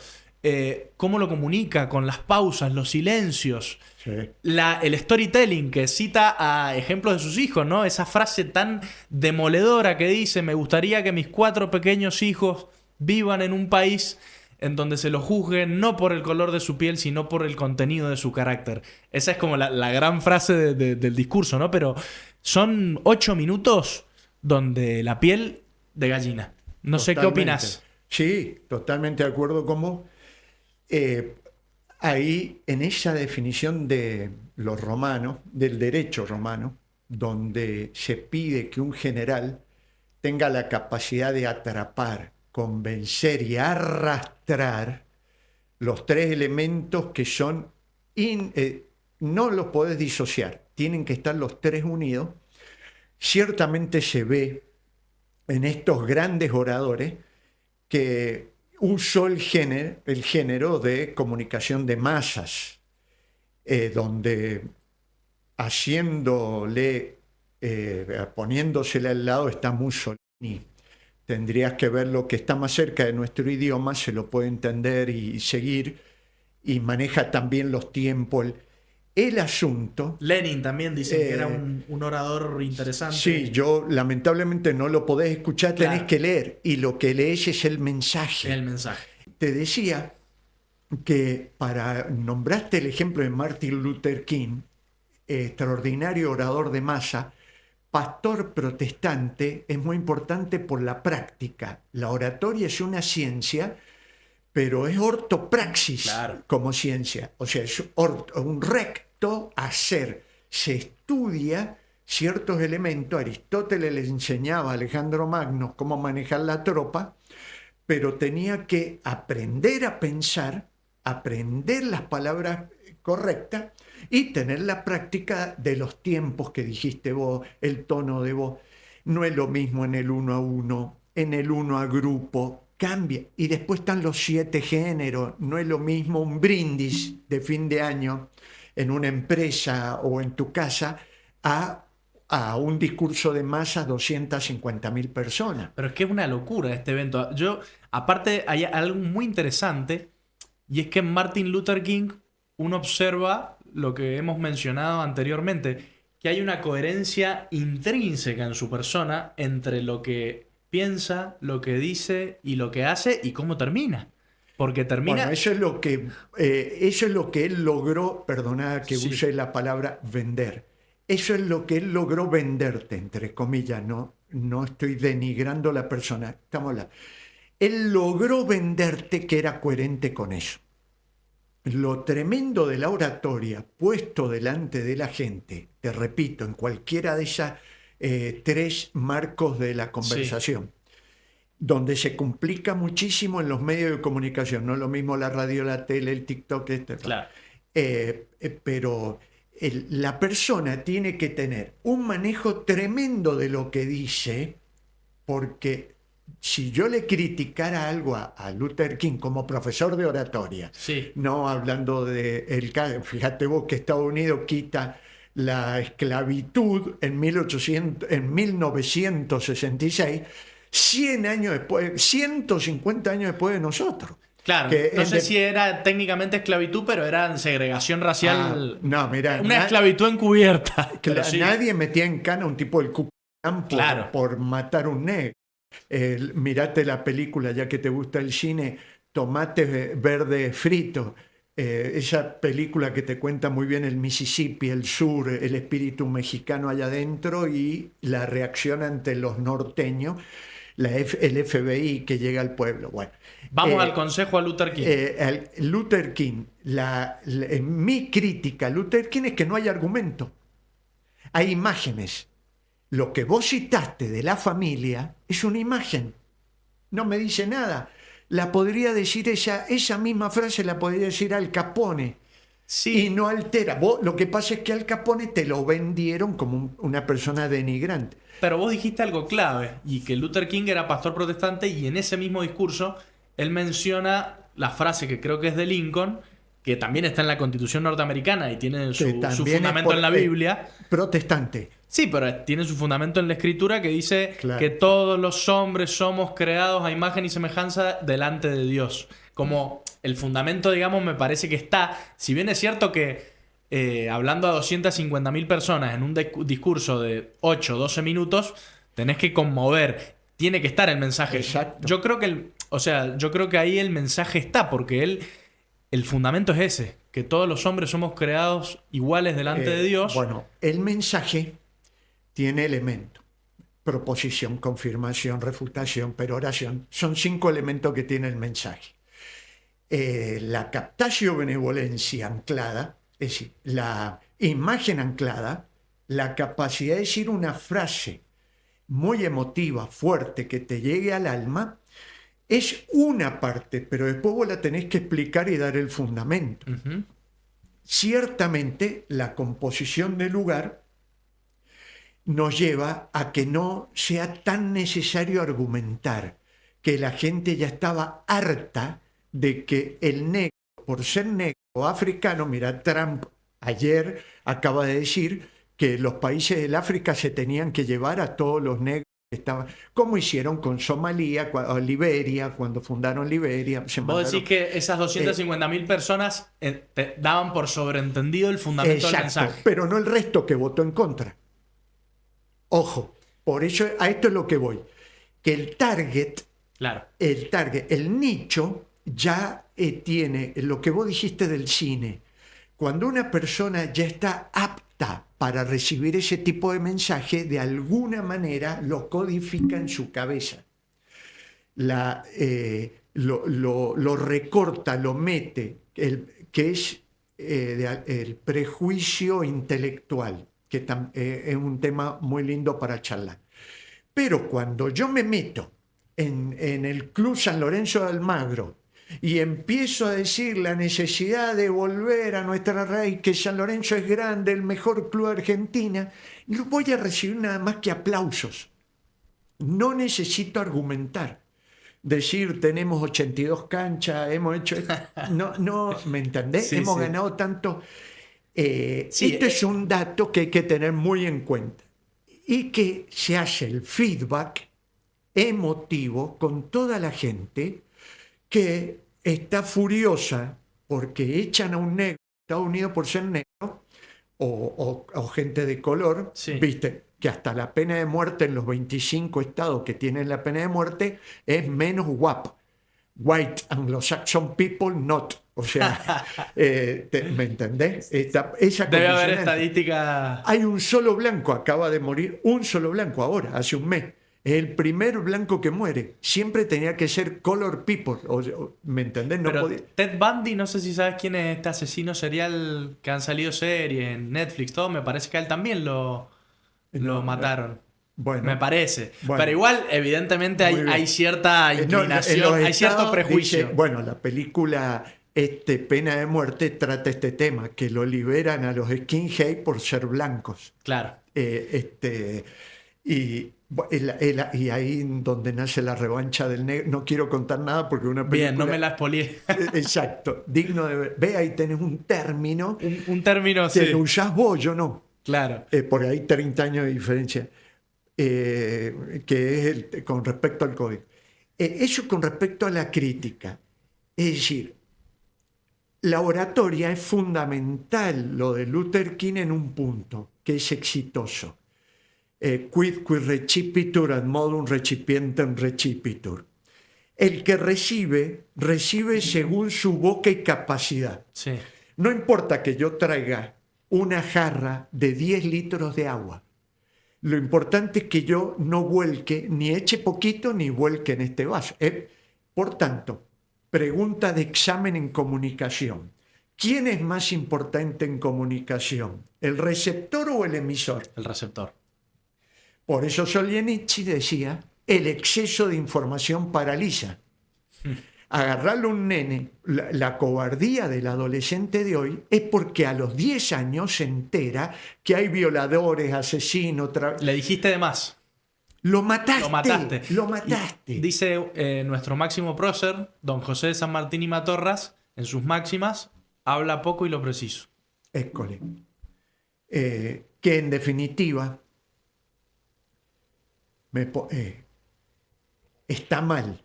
Cómo lo comunica con las pausas, los silencios. Sí. El storytelling que cita a ejemplos de sus hijos, ¿no? Esa frase tan demoledora que dice: me gustaría que mis 4 pequeños hijos vivan en un país en donde se lo juzgue no por el color de su piel, sino por el contenido de su carácter. Esa es como la gran frase del discurso, ¿no? Pero son 8 minutos donde la piel de gallina. No sé qué opinas. Sí, totalmente de acuerdo como ahí en esa definición de los romanos, del derecho romano, donde se pide que un general tenga la capacidad de atrapar, convencer y arrastrar los 3 elementos que son no los podés disociar, tienen que estar los 3 unidos. Ciertamente se ve en estos grandes oradores que usó el género de comunicación de masas, donde poniéndosele al lado está Mussolini. Tendrías que ver lo que está más cerca de nuestro idioma, se lo puede entender y seguir, y maneja también los tiempos. El asunto... Lenin también dicen que era un orador interesante. Sí, yo lamentablemente no lo podés escuchar, Claro. Tenés que leer, y lo que lees es el mensaje. El mensaje. Te decía que nombraste el ejemplo de Martin Luther King, extraordinario orador de masa, pastor protestante, es muy importante por la práctica. La oratoria es una ciencia, pero es ortopraxis como ciencia. O sea, es un recto hacer. Se estudia ciertos elementos. Aristóteles le enseñaba a Alejandro Magno cómo manejar la tropa, pero tenía que aprender a pensar, aprender las palabras correctas y tener la práctica de los tiempos que dijiste vos, el tono de voz. No es lo mismo en el 1 a 1, en el 1 a grupo, cambia. Y después están los 7 géneros. No es lo mismo un brindis de fin de año en una empresa o en tu casa a un discurso de masa 250.000 personas. Pero es que es una locura este evento. Aparte, hay algo muy interesante, y es que en Martin Luther King uno observa lo que hemos mencionado anteriormente, que hay una coherencia intrínseca en su persona entre lo que piensa, lo que dice y lo que hace y cómo termina. Porque termina... Bueno, eso es lo que él logró, perdona que use la palabra vender. Eso es lo que él logró venderte, entre comillas, no estoy denigrando a la persona, estamos hablando. Él logró venderte que era coherente con eso. Lo tremendo de la oratoria puesto delante de la gente, te repito, en cualquiera de esas 3 marcos de la conversación, donde se complica muchísimo en los medios de comunicación, no es lo mismo la radio, la tele, el TikTok, Claro. Pero la persona tiene que tener un manejo tremendo de lo que dice porque si yo le criticara algo a Luther King como profesor de oratoria, Sí. no hablando de el caso, fíjate vos que Estados Unidos quita la esclavitud en 1966, 100 años después, 150 años después de nosotros. Claro, no sé si era técnicamente esclavitud, pero era segregación racial. No, mirá, una esclavitud encubierta. Sí. Nadie metía en cana a un tipo del Ku Klux Klan por matar un negro. Mirate la película, ya que te gusta el cine, Tomate Verde Frito. Esa película que te cuenta muy bien el Mississippi, el sur, el espíritu mexicano allá adentro y la reacción ante los norteños, el FBI que llega al pueblo. Bueno, vamos al consejo a Luther King. Luther King, mi crítica a Luther King es que no hay argumento. Hay imágenes. Lo que vos citaste de la familia es una imagen. No me dice nada. La podría decir esa misma frase la podría decir Al Capone. Sí. Y no altera. Lo que pasa es que Al Capone te lo vendieron como una persona denigrante. Pero vos dijiste algo clave, y que Luther King era pastor protestante, y en ese mismo discurso él menciona la frase que creo que es de Lincoln, que también está en la Constitución norteamericana y tiene su fundamento en la Biblia. Protestante. Sí, pero tiene su fundamento en la Escritura, que dice que todos los hombres somos creados a imagen y semejanza delante de Dios. Como el fundamento, digamos, me parece que está. Si bien es cierto que hablando a 250.000 personas en un discurso de 8 o 12 minutos, tenés que conmover. Tiene que estar el mensaje. Exacto. Yo creo que ahí el mensaje está, porque el fundamento es ese, que todos los hombres somos creados iguales delante de Dios. Bueno, el mensaje tiene elementos: proposición, confirmación, refutación, peroración. Son 5 elementos que tiene el mensaje. La captatio benevolencia anclada, es decir, la imagen anclada, la capacidad de decir una frase muy emotiva, fuerte, que te llegue al alma, es una parte, pero después vos la tenés que explicar y dar el fundamento. Uh-huh. Ciertamente, la composición del lugar nos lleva a que no sea tan necesario argumentar, que la gente ya estaba harta de que el negro, por ser negro o africano, mira, Trump ayer acaba de decir que los países del África se tenían que llevar a todos los negros que estaban, como hicieron con Somalia, Liberia, cuando fundaron Liberia. Vos decís que esas 250.000 personas daban por sobreentendido el fundamento del mensaje. Pero no el resto que votó en contra. Ojo, por eso a esto es lo que voy. Que el target, el nicho, ya tiene lo que vos dijiste del cine. Cuando una persona ya está apta para recibir ese tipo de mensaje, de alguna manera lo codifica en su cabeza. Lo recorta, lo mete, que es el prejuicio intelectual, que es un tema muy lindo para charlar. Pero cuando yo me meto en el Club San Lorenzo de Almagro y empiezo a decir la necesidad de volver a nuestra raíz, que San Lorenzo es grande, el mejor club de Argentina, no voy a recibir nada más que aplausos. No necesito argumentar. Decir, tenemos 82 canchas, hemos hecho... No, ¿me entendés? Sí, hemos sí. ganado tanto... esto es un dato que hay que tener muy en cuenta. Y que se hace el feedback emotivo con toda la gente que está furiosa porque echan a un negro de Estados Unidos por ser negro, o gente de color, sí. Viste que hasta la pena de muerte en los 25 estados que tienen la pena de muerte es menos WAP. White Anglo-Saxon people not. O sea, ¿me entendés? Debe haber estadística. Hay un solo blanco, acaba de morir un solo blanco ahora, hace un mes. Es el primer blanco que muere. Siempre tenía que ser color people. ¿Me entendés? No Pero podía... Ted Bundy, no sé si sabes quién es este asesino serial que han salido series en Netflix, todo. Me parece que a él también lo mataron. Bueno, me parece. Bueno, pero igual, evidentemente, hay cierta inclinación, hay cierto prejuicio. Dice, bueno, la película Pena de Muerte trata este tema, que lo liberan a los skinheads por ser blancos. Claro. Y Y ahí donde nace la revancha del negro. No quiero contar nada porque una película... Bien, no me la expolié. Exacto, digno de ver. Ve, ahí tenés un término Un término, que sí. lo usás vos, yo no. Claro. Porque hay 30 años de diferencia, que es con respecto al código. Eso con respecto a la crítica. Es decir, la oratoria es fundamental, lo de Luther King en un punto, que es exitoso. Quid qui recipitur ad modum recipientem recipitur. El que recibe según su boca y capacidad. Sí. No importa que yo traiga una jarra de 10 litros de agua. Lo importante es que yo no vuelque, ni eche poquito, ni vuelque en este vaso. Por tanto, pregunta de examen en comunicación. ¿Quién es más importante en comunicación? ¿El receptor o el emisor? El receptor. Por eso Solzhenitsyn decía, el exceso de información paraliza. Agarrarle a un nene, la cobardía del adolescente de hoy es porque a los 10 años se entera que hay violadores, asesinos... Le dijiste de más. Lo mataste. Y dice nuestro máximo prócer, don José de San Martín y Matorras, en sus máximas, habla poco y lo preciso. École. Que en definitiva está mal.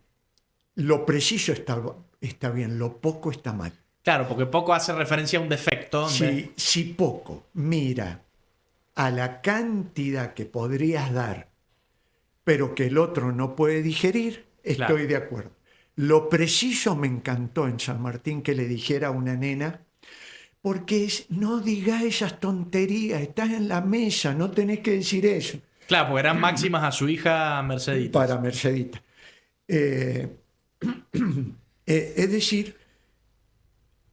Lo preciso está bien, lo poco está mal. Claro, porque poco hace referencia a un defecto. Si poco, mira a la cantidad que podrías dar, pero que el otro no puede digerir, estoy de acuerdo. Lo preciso me encantó en San Martín que le dijera a una nena, porque no digas esas tonterías, estás en la mesa, no tenés que decir eso. Claro, porque eran máximas a su hija Mercedita. Para Mercedita. Es decir,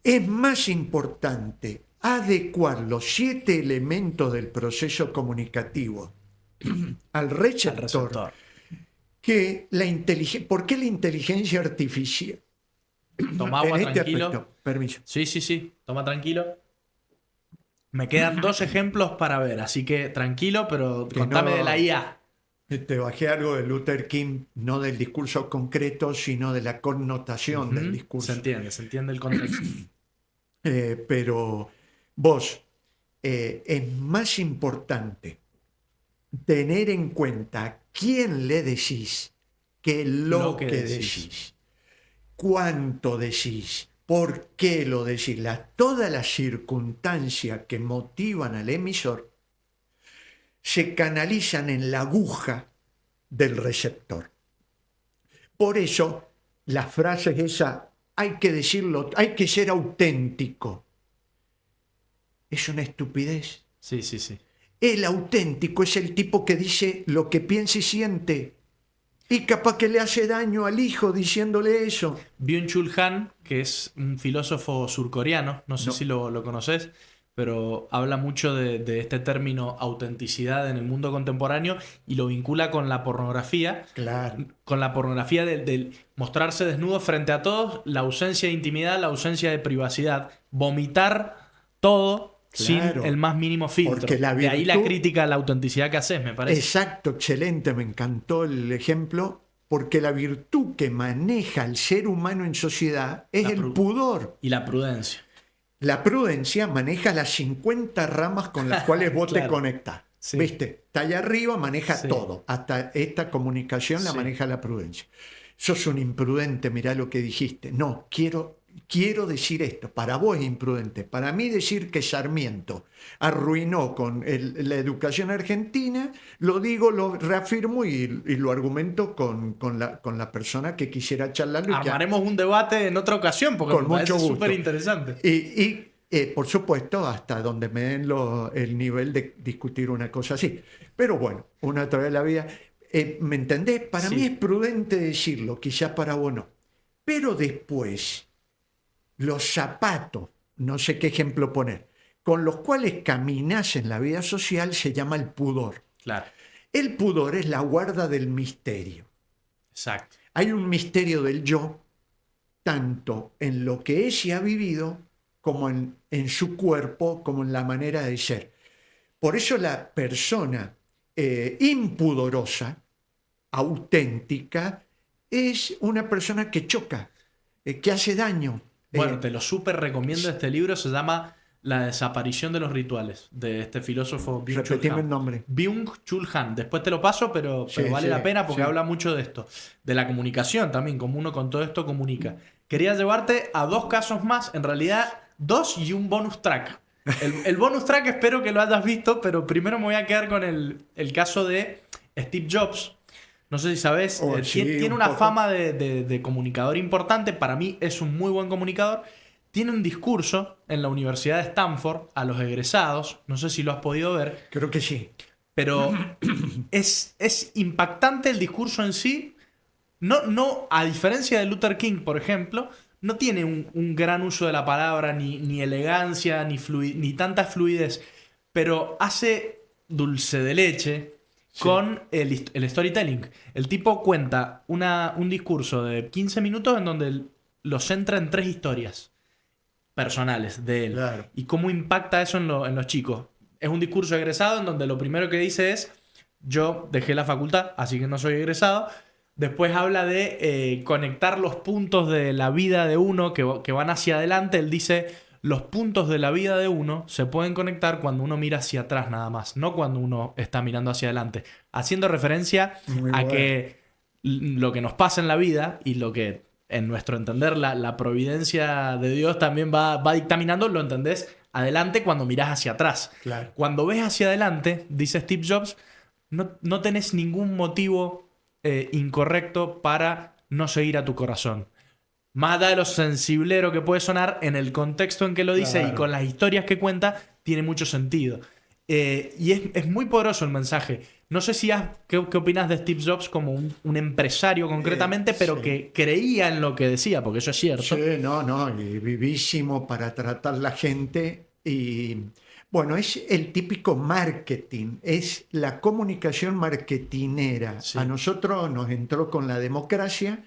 es más importante adecuar los 7 elementos del proceso comunicativo al receptor que la inteligencia. ¿Por qué la inteligencia artificial? Toma agua, tranquilo. Aspecto, permiso. Sí, toma tranquilo. Me quedan 2 ejemplos para ver, así que tranquilo, pero contame de la IA. Te bajé algo de Luther King, no del discurso concreto, sino de la connotación del discurso. Se entiende el contexto. Pero vos, es más importante tener en cuenta quién le decís que lo que decís. Cuánto decís, por qué lo decís. Todas las circunstancias que motivan al emisor se canalizan en la aguja del receptor. Por eso, la frase es esa, hay que decirlo, hay que ser auténtico. Es una estupidez. Sí. El auténtico es el tipo que dice lo que piensa y siente. Y capaz que le hace daño al hijo diciéndole eso. Byung-Chul Han, que es un filósofo surcoreano, no sé si lo conoces, pero habla mucho de este término autenticidad en el mundo contemporáneo y lo vincula con la pornografía. Claro. Con la pornografía del mostrarse desnudo frente a todos, la ausencia de intimidad, la ausencia de privacidad, vomitar todo sin el más mínimo filtro. De ahí la crítica a la autenticidad que haces, me parece. Exacto, excelente, me encantó el ejemplo, porque la virtud que maneja al ser humano en sociedad es el pudor. Y la prudencia. La prudencia maneja las 50 ramas con las cuales vos te conectás. Sí. ¿Viste? Está allá arriba, maneja todo. Hasta esta comunicación la maneja la prudencia. Sos un imprudente, mirá lo que dijiste. No, quiero decir esto. Para vos es imprudente. Para mí decir que Sarmiento arruinó con la educación argentina, lo digo, lo reafirmo y lo argumento con la persona que quisiera charlarlo. Armaremos un debate en otra ocasión porque me parece súper interesante. Y por supuesto, hasta donde me den el nivel de discutir una cosa así. Pero bueno, una través de la vida. ¿Me entendés? Para mí es prudente decirlo, quizás para vos no. Pero después, los zapatos, no sé qué ejemplo poner, con los cuales caminás en la vida social se llama el pudor. Claro. El pudor es la guarda del misterio. Exacto. Hay un misterio del yo, tanto en lo que es y ha vivido, como en su cuerpo, como en la manera de ser. Por eso la persona impudorosa auténtica es una persona que choca, que hace daño. Bueno, te lo súper recomiendo este libro, se llama La desaparición de los rituales, de este filósofo Byung-Chul Repetime el Han. nombre. Byung-Chul Han. Después te lo paso, pero Sí, vale sí, la pena porque sí. habla mucho de esto. De la comunicación también, como uno con todo esto comunica. Quería llevarte a 2 casos más, en realidad 2 y un bonus track. El bonus track espero que lo hayas visto, pero primero me voy a quedar con el caso de Steve Jobs. No sé si sabes, Sí, tiene un una poco. fama de comunicador importante. Para mí es un muy buen comunicador. Tiene un discurso en la Universidad de Stanford a los egresados. No sé si lo has podido ver, Creo que sí. pero es impactante el discurso en sí. No, a diferencia de Luther King, por ejemplo, no tiene un gran uso de la palabra, ni elegancia, ni tanta fluidez, pero hace dulce de leche con el storytelling. El tipo cuenta un discurso de 15 minutos en donde lo centra en 3 historias personales de él. Claro. Y cómo impacta eso en los chicos. Es un discurso egresado en donde lo primero que dice es: yo dejé la facultad, así que no soy egresado. Después habla de conectar los puntos de la vida de uno que van hacia adelante. Él dice: los puntos de la vida de uno se pueden conectar cuando uno mira hacia atrás nada más, no cuando uno está mirando hacia adelante. Haciendo referencia Muy a bueno. que lo que nos pasa en la vida y lo que, en nuestro entender, la providencia de Dios también va dictaminando, lo entendés adelante cuando mirás hacia atrás. Claro. Cuando ves hacia adelante, dice Steve Jobs, no tenés ningún motivo incorrecto para no seguir a tu corazón. Más allá de lo sensiblero que puede sonar, en el contexto en que lo dice Claro. y con las historias que cuenta, tiene mucho sentido. Y es muy poderoso el mensaje. No sé si ¿qué opinas de Steve Jobs como un empresario concretamente, pero sí. que creía en lo que decía, porque eso es cierto. Sí, no, y vivísimo para tratar la gente. Y bueno, es el típico marketing, es la comunicación marketinera. Sí. A nosotros nos entró con la democracia.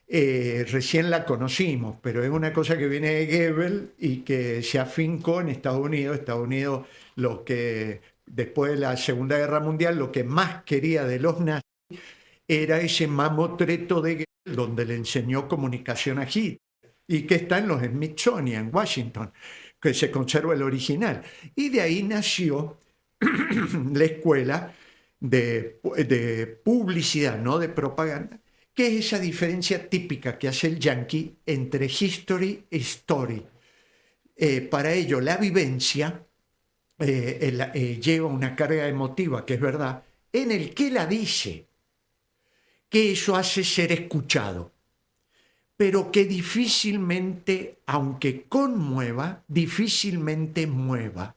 Recién la conocimos, pero es una cosa que viene de Goebbels y que se afincó en Estados Unidos. Estados Unidos, lo que después de la Segunda Guerra Mundial, lo que más quería de los nazis era ese mamotreto de Goebbels donde le enseñó comunicación a Hitler y que está en los Smithsonian, en Washington, que se conserva el original. Y de ahí nació la escuela de publicidad, no de propaganda, que es esa diferencia típica que hace el yankee entre history y story. Para ello, la vivencia lleva una carga emotiva, que es verdad, en el que la dice, que eso hace ser escuchado, pero que difícilmente, aunque conmueva, difícilmente mueva.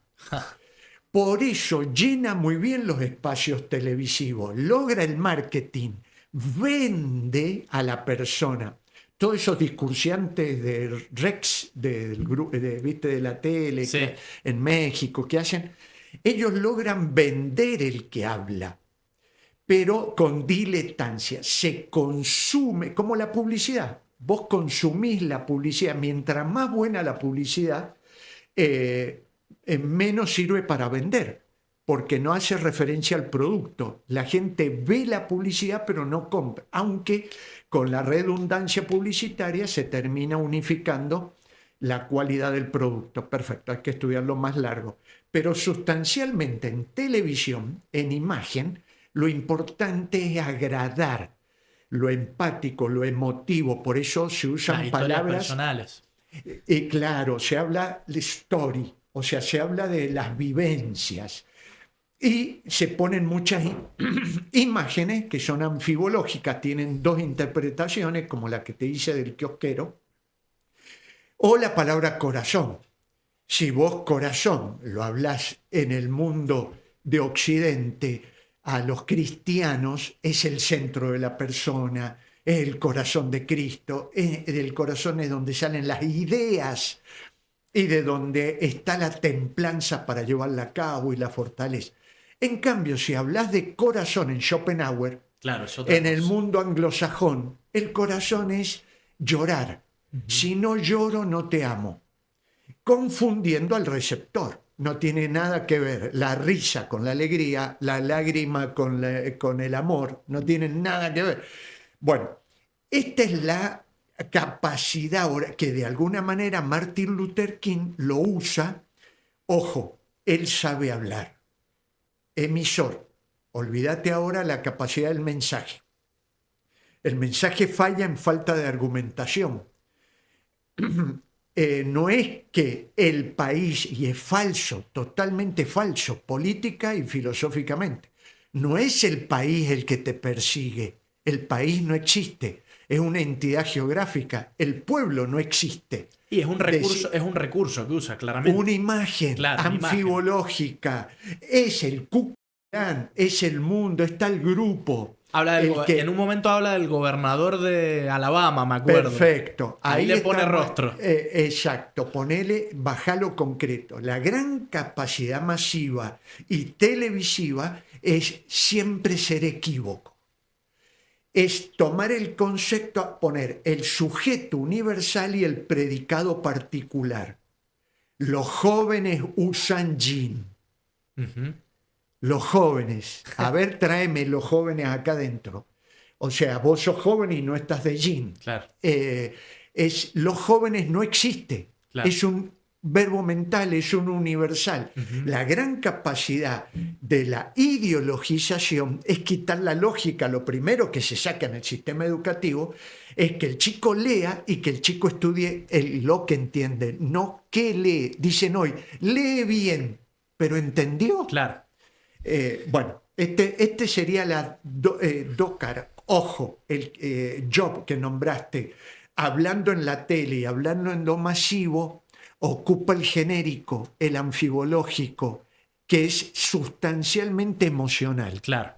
Por eso llena muy bien los espacios televisivos, logra el marketing, vende a la persona. Todos esos discursiantes de Rex, ¿viste? De la tele, Sí. en México, que hacen, ellos logran vender el que habla, pero con diletancia. Se consume, como la publicidad. Vos consumís la publicidad. Mientras más buena la publicidad, menos sirve para vender, porque no hace referencia al producto. La gente ve la publicidad pero no compra, aunque con la redundancia publicitaria se termina unificando la cualidad del producto. Perfecto, hay que estudiarlo más largo. Pero sustancialmente en televisión, en imagen, lo importante es agradar, lo empático, lo emotivo. Por eso se usan Las historias palabras personales. Claro, se habla de story, o sea, se habla de las vivencias y se ponen muchas imágenes que son anfibológicas, tienen 2 interpretaciones, como la que te dice del kiosquero, o la palabra corazón. Si vos corazón lo hablás en el mundo de Occidente, a los cristianos es el centro de la persona, es el corazón de Cristo, del corazón es donde salen las ideas y de donde está la templanza para llevarla a cabo y la fortaleza. En cambio, si hablas de corazón en Schopenhauer, Claro, es otra en el cosa. mundo anglosajón, el corazón es llorar. Si no lloro, no te amo. Confundiendo al receptor. no tiene nada que ver la risa con la alegría, la lágrima con el amor, no tienen nada que ver. Bueno, esta es la capacidad que de alguna manera Martin Luther King lo usa. Ojo, él sabe hablar. Emisor, olvídate ahora la capacidad del mensaje. El mensaje falla en falta de argumentación. No es que el país, y es falso, totalmente falso, política y filosóficamente, no es el país el que te persigue, el país no existe, es una entidad geográfica, el pueblo no existe. Y es un recurso que usa, claramente. Una imagen, claro, anfibológica, es el Ku Klux Klan, es el mundo, está el grupo. En un momento habla del gobernador de Alabama, me acuerdo. Perfecto. Ahí le pone rostro. Exacto, bajalo concreto. La gran capacidad masiva y televisiva es siempre ser equívoco. Es tomar el concepto, poner el sujeto universal y el predicado particular. Los jóvenes usan jean. Uh-huh. Los jóvenes, a ver, tráeme los jóvenes acá adentro. O sea, vos sos joven y no estás de jean. Claro. Los jóvenes no existe. Claro. Es un verbo mental, es un universal. Uh-huh. La gran capacidad de la ideologización es quitar la lógica. Lo primero que se saca en el sistema educativo es que el chico lea y que el chico estudie lo que entiende, no que lee. Dicen hoy, lee bien, pero ¿entendió? Claro. Bueno, este sería las dos caras. Ojo, el Job que nombraste, hablando en la tele y hablando en lo masivo, ocupa el genérico, el anfibológico, que es sustancialmente emocional. Claro.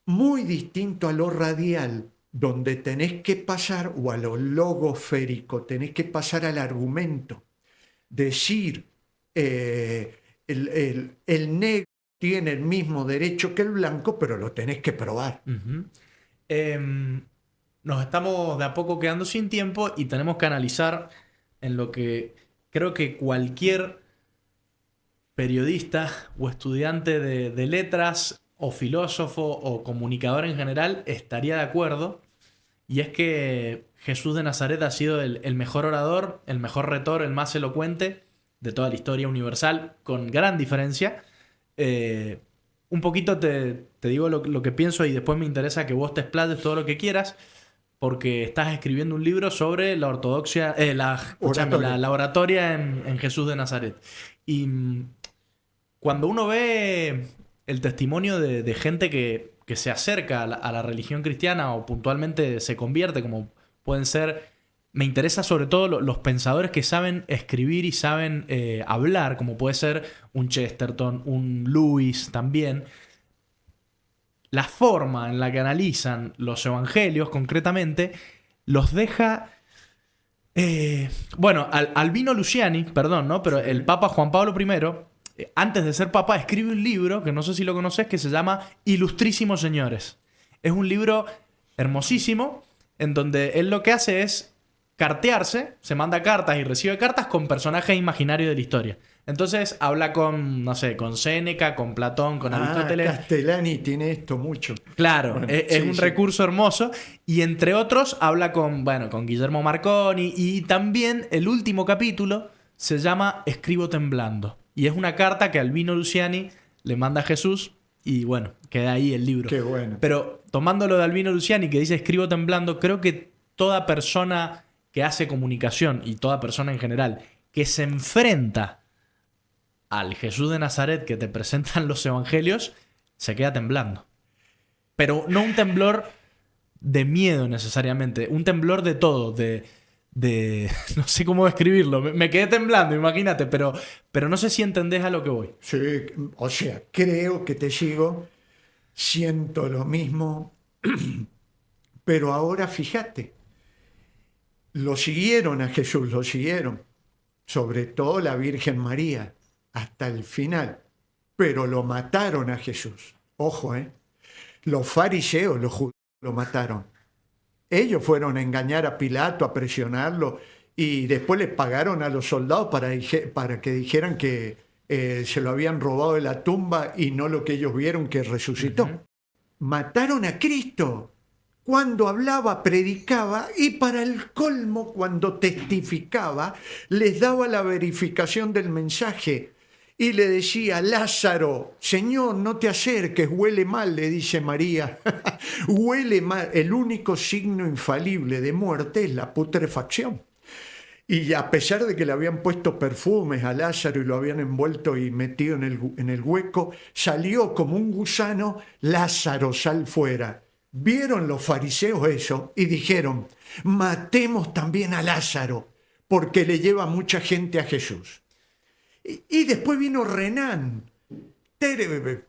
Muy distinto a lo radial, donde tenés que pasar, o a lo logosférico, tenés que pasar al argumento. Decir, el negro tiene el mismo derecho que el blanco, pero lo tenés que probar. Uh-huh. Nos estamos de a poco quedando sin tiempo y tenemos que analizar en lo que creo que cualquier periodista o estudiante de letras o filósofo o comunicador en general estaría de acuerdo, y es que Jesús de Nazaret ha sido el mejor orador, el mejor retor, el más elocuente de toda la historia universal, con gran diferencia. Un poquito te digo lo que pienso y después me interesa que vos te explayes todo lo que quieras, porque estás escribiendo un libro sobre la ortodoxia, la oratoria en Jesús de Nazaret. Y cuando uno ve el testimonio de gente que se acerca a la religión cristiana o puntualmente se convierte, como pueden ser... Me interesa sobre todo los pensadores que saben escribir y saben hablar, como puede ser un Chesterton, un Lewis también. La forma en la que analizan los evangelios, concretamente, los deja... Albino Luciani, perdón, ¿no? Pero el Papa Juan Pablo I, antes de ser Papa, escribe un libro, que no sé si lo conoces, que se llama Ilustrísimos Señores. Es un libro hermosísimo, en donde él lo que hace es cartearse, se manda cartas y recibe cartas con personajes imaginarios de la historia. Entonces habla con, no sé, con Séneca, con Platón, con Aristóteles. Castellani tiene esto mucho. Claro, bueno, es un recurso hermoso. Y entre otros habla con Guillermo Marconi. Y también el último capítulo se llama Escribo temblando. Y es una carta que Albino Luciani le manda a Jesús. Y bueno, queda ahí el libro. Qué bueno. Pero tomando lo de Albino Luciani, que dice Escribo temblando, creo que toda persona que hace comunicación, y toda persona en general, que se enfrenta al Jesús de Nazaret que te presentan los evangelios, se queda temblando. Pero no un temblor de miedo necesariamente, un temblor de todo, de no sé cómo describirlo, me quedé temblando, imagínate, pero no sé si entendés a lo que voy. Sí, o sea, creo que te sigo, siento lo mismo, pero ahora fíjate, lo siguieron a Jesús, lo siguieron, sobre todo la Virgen María, hasta el final, pero lo mataron a Jesús. Ojo, los fariseos, los judíos, lo mataron. Ellos fueron a engañar a Pilato, a presionarlo, y después le pagaron a los soldados para que dijeran que se lo habían robado de la tumba y no lo que ellos vieron que resucitó. Ujú. Mataron a Cristo cuando hablaba, predicaba, y para el colmo, cuando testificaba, les daba la verificación del mensaje y le decía: Lázaro, Señor, no te acerques, huele mal, le dice María. Huele mal. El único signo infalible de muerte es la putrefacción. Y a pesar de que le habían puesto perfumes a Lázaro y lo habían envuelto y metido en el hueco, salió como un gusano: Lázaro, sal fuera. Vieron los fariseos eso y dijeron: matemos también a Lázaro, porque le lleva mucha gente a Jesús. Y después vino Renan.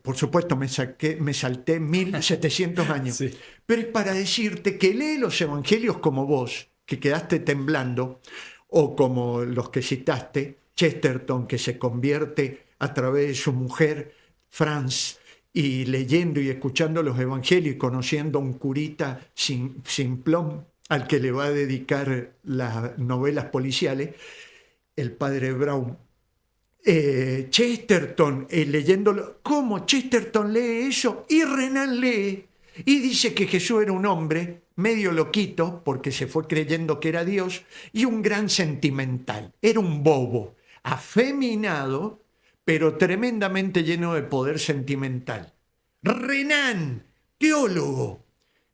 Por supuesto me salté 1700 años, Sí. pero es para decirte que lee los evangelios como vos, que quedaste temblando, o como los que citaste, Chesterton, que se convierte a través de su mujer, Franz, y leyendo y escuchando los evangelios y conociendo a un curita simplón al que le va a dedicar las novelas policiales, el padre Brown. Chesterton, leyéndolo, ¿cómo Chesterton lee eso? Y Renan lee y dice que Jesús era un hombre medio loquito, porque se fue creyendo que era Dios, y un gran sentimental. Era un bobo, afeminado, pero tremendamente lleno de poder sentimental. Renan, teólogo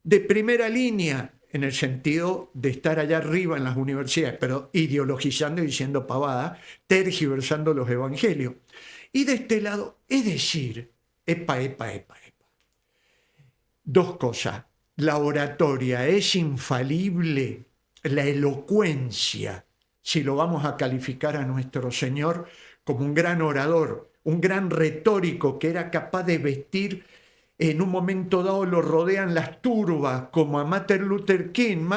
de primera línea, en el sentido de estar allá arriba en las universidades, pero ideologizando y diciendo pavada, tergiversando los evangelios. Y de este lado, es decir, epa. Dos cosas: la oratoria es infalible, la elocuencia, si lo vamos a calificar a nuestro Señor como un gran orador, un gran retórico que era capaz de vestir. En un momento dado lo rodean las turbas, como a Martin Luther King,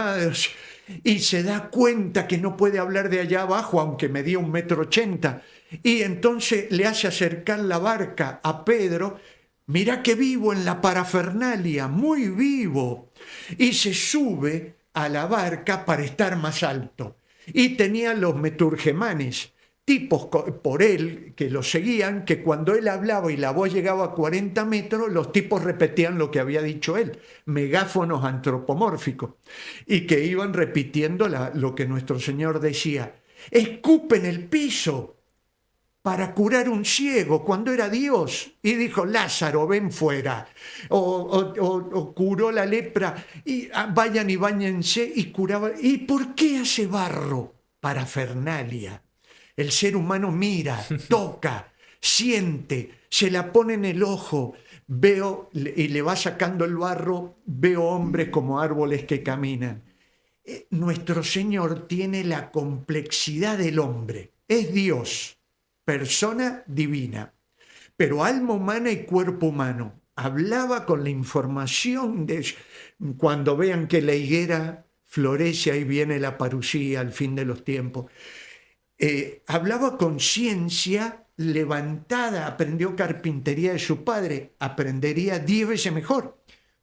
y se da cuenta que no puede hablar de allá abajo, aunque medía 1,80 m. Y entonces le hace acercar la barca a Pedro. Mirá que vivo en la parafernalia, muy vivo. Y se sube a la barca para estar más alto. Y tenía los meturgemanes, tipos por él que lo seguían, que cuando él hablaba y la voz llegaba a 40 metros, los tipos repetían lo que había dicho él, megáfonos antropomórficos, y que iban repitiendo lo que nuestro Señor decía. Escupen el piso para curar un ciego cuando era Dios, y dijo: Lázaro, ven fuera, o curó la lepra, y vayan y báñense, y curaba. ¿Y por qué hace barro? Parafernalia. El ser humano mira, toca, siente, se la pone en el ojo, veo, y le va sacando el barro, veo hombres como árboles que caminan. Nuestro Señor tiene la complejidad del hombre, es Dios, persona divina, pero alma humana y cuerpo humano. Hablaba con la información de cuando vean que la higuera florece, ahí viene la parusía al fin de los tiempos. Hablaba con ciencia levantada, aprendió carpintería de su padre, aprendería 10 veces mejor.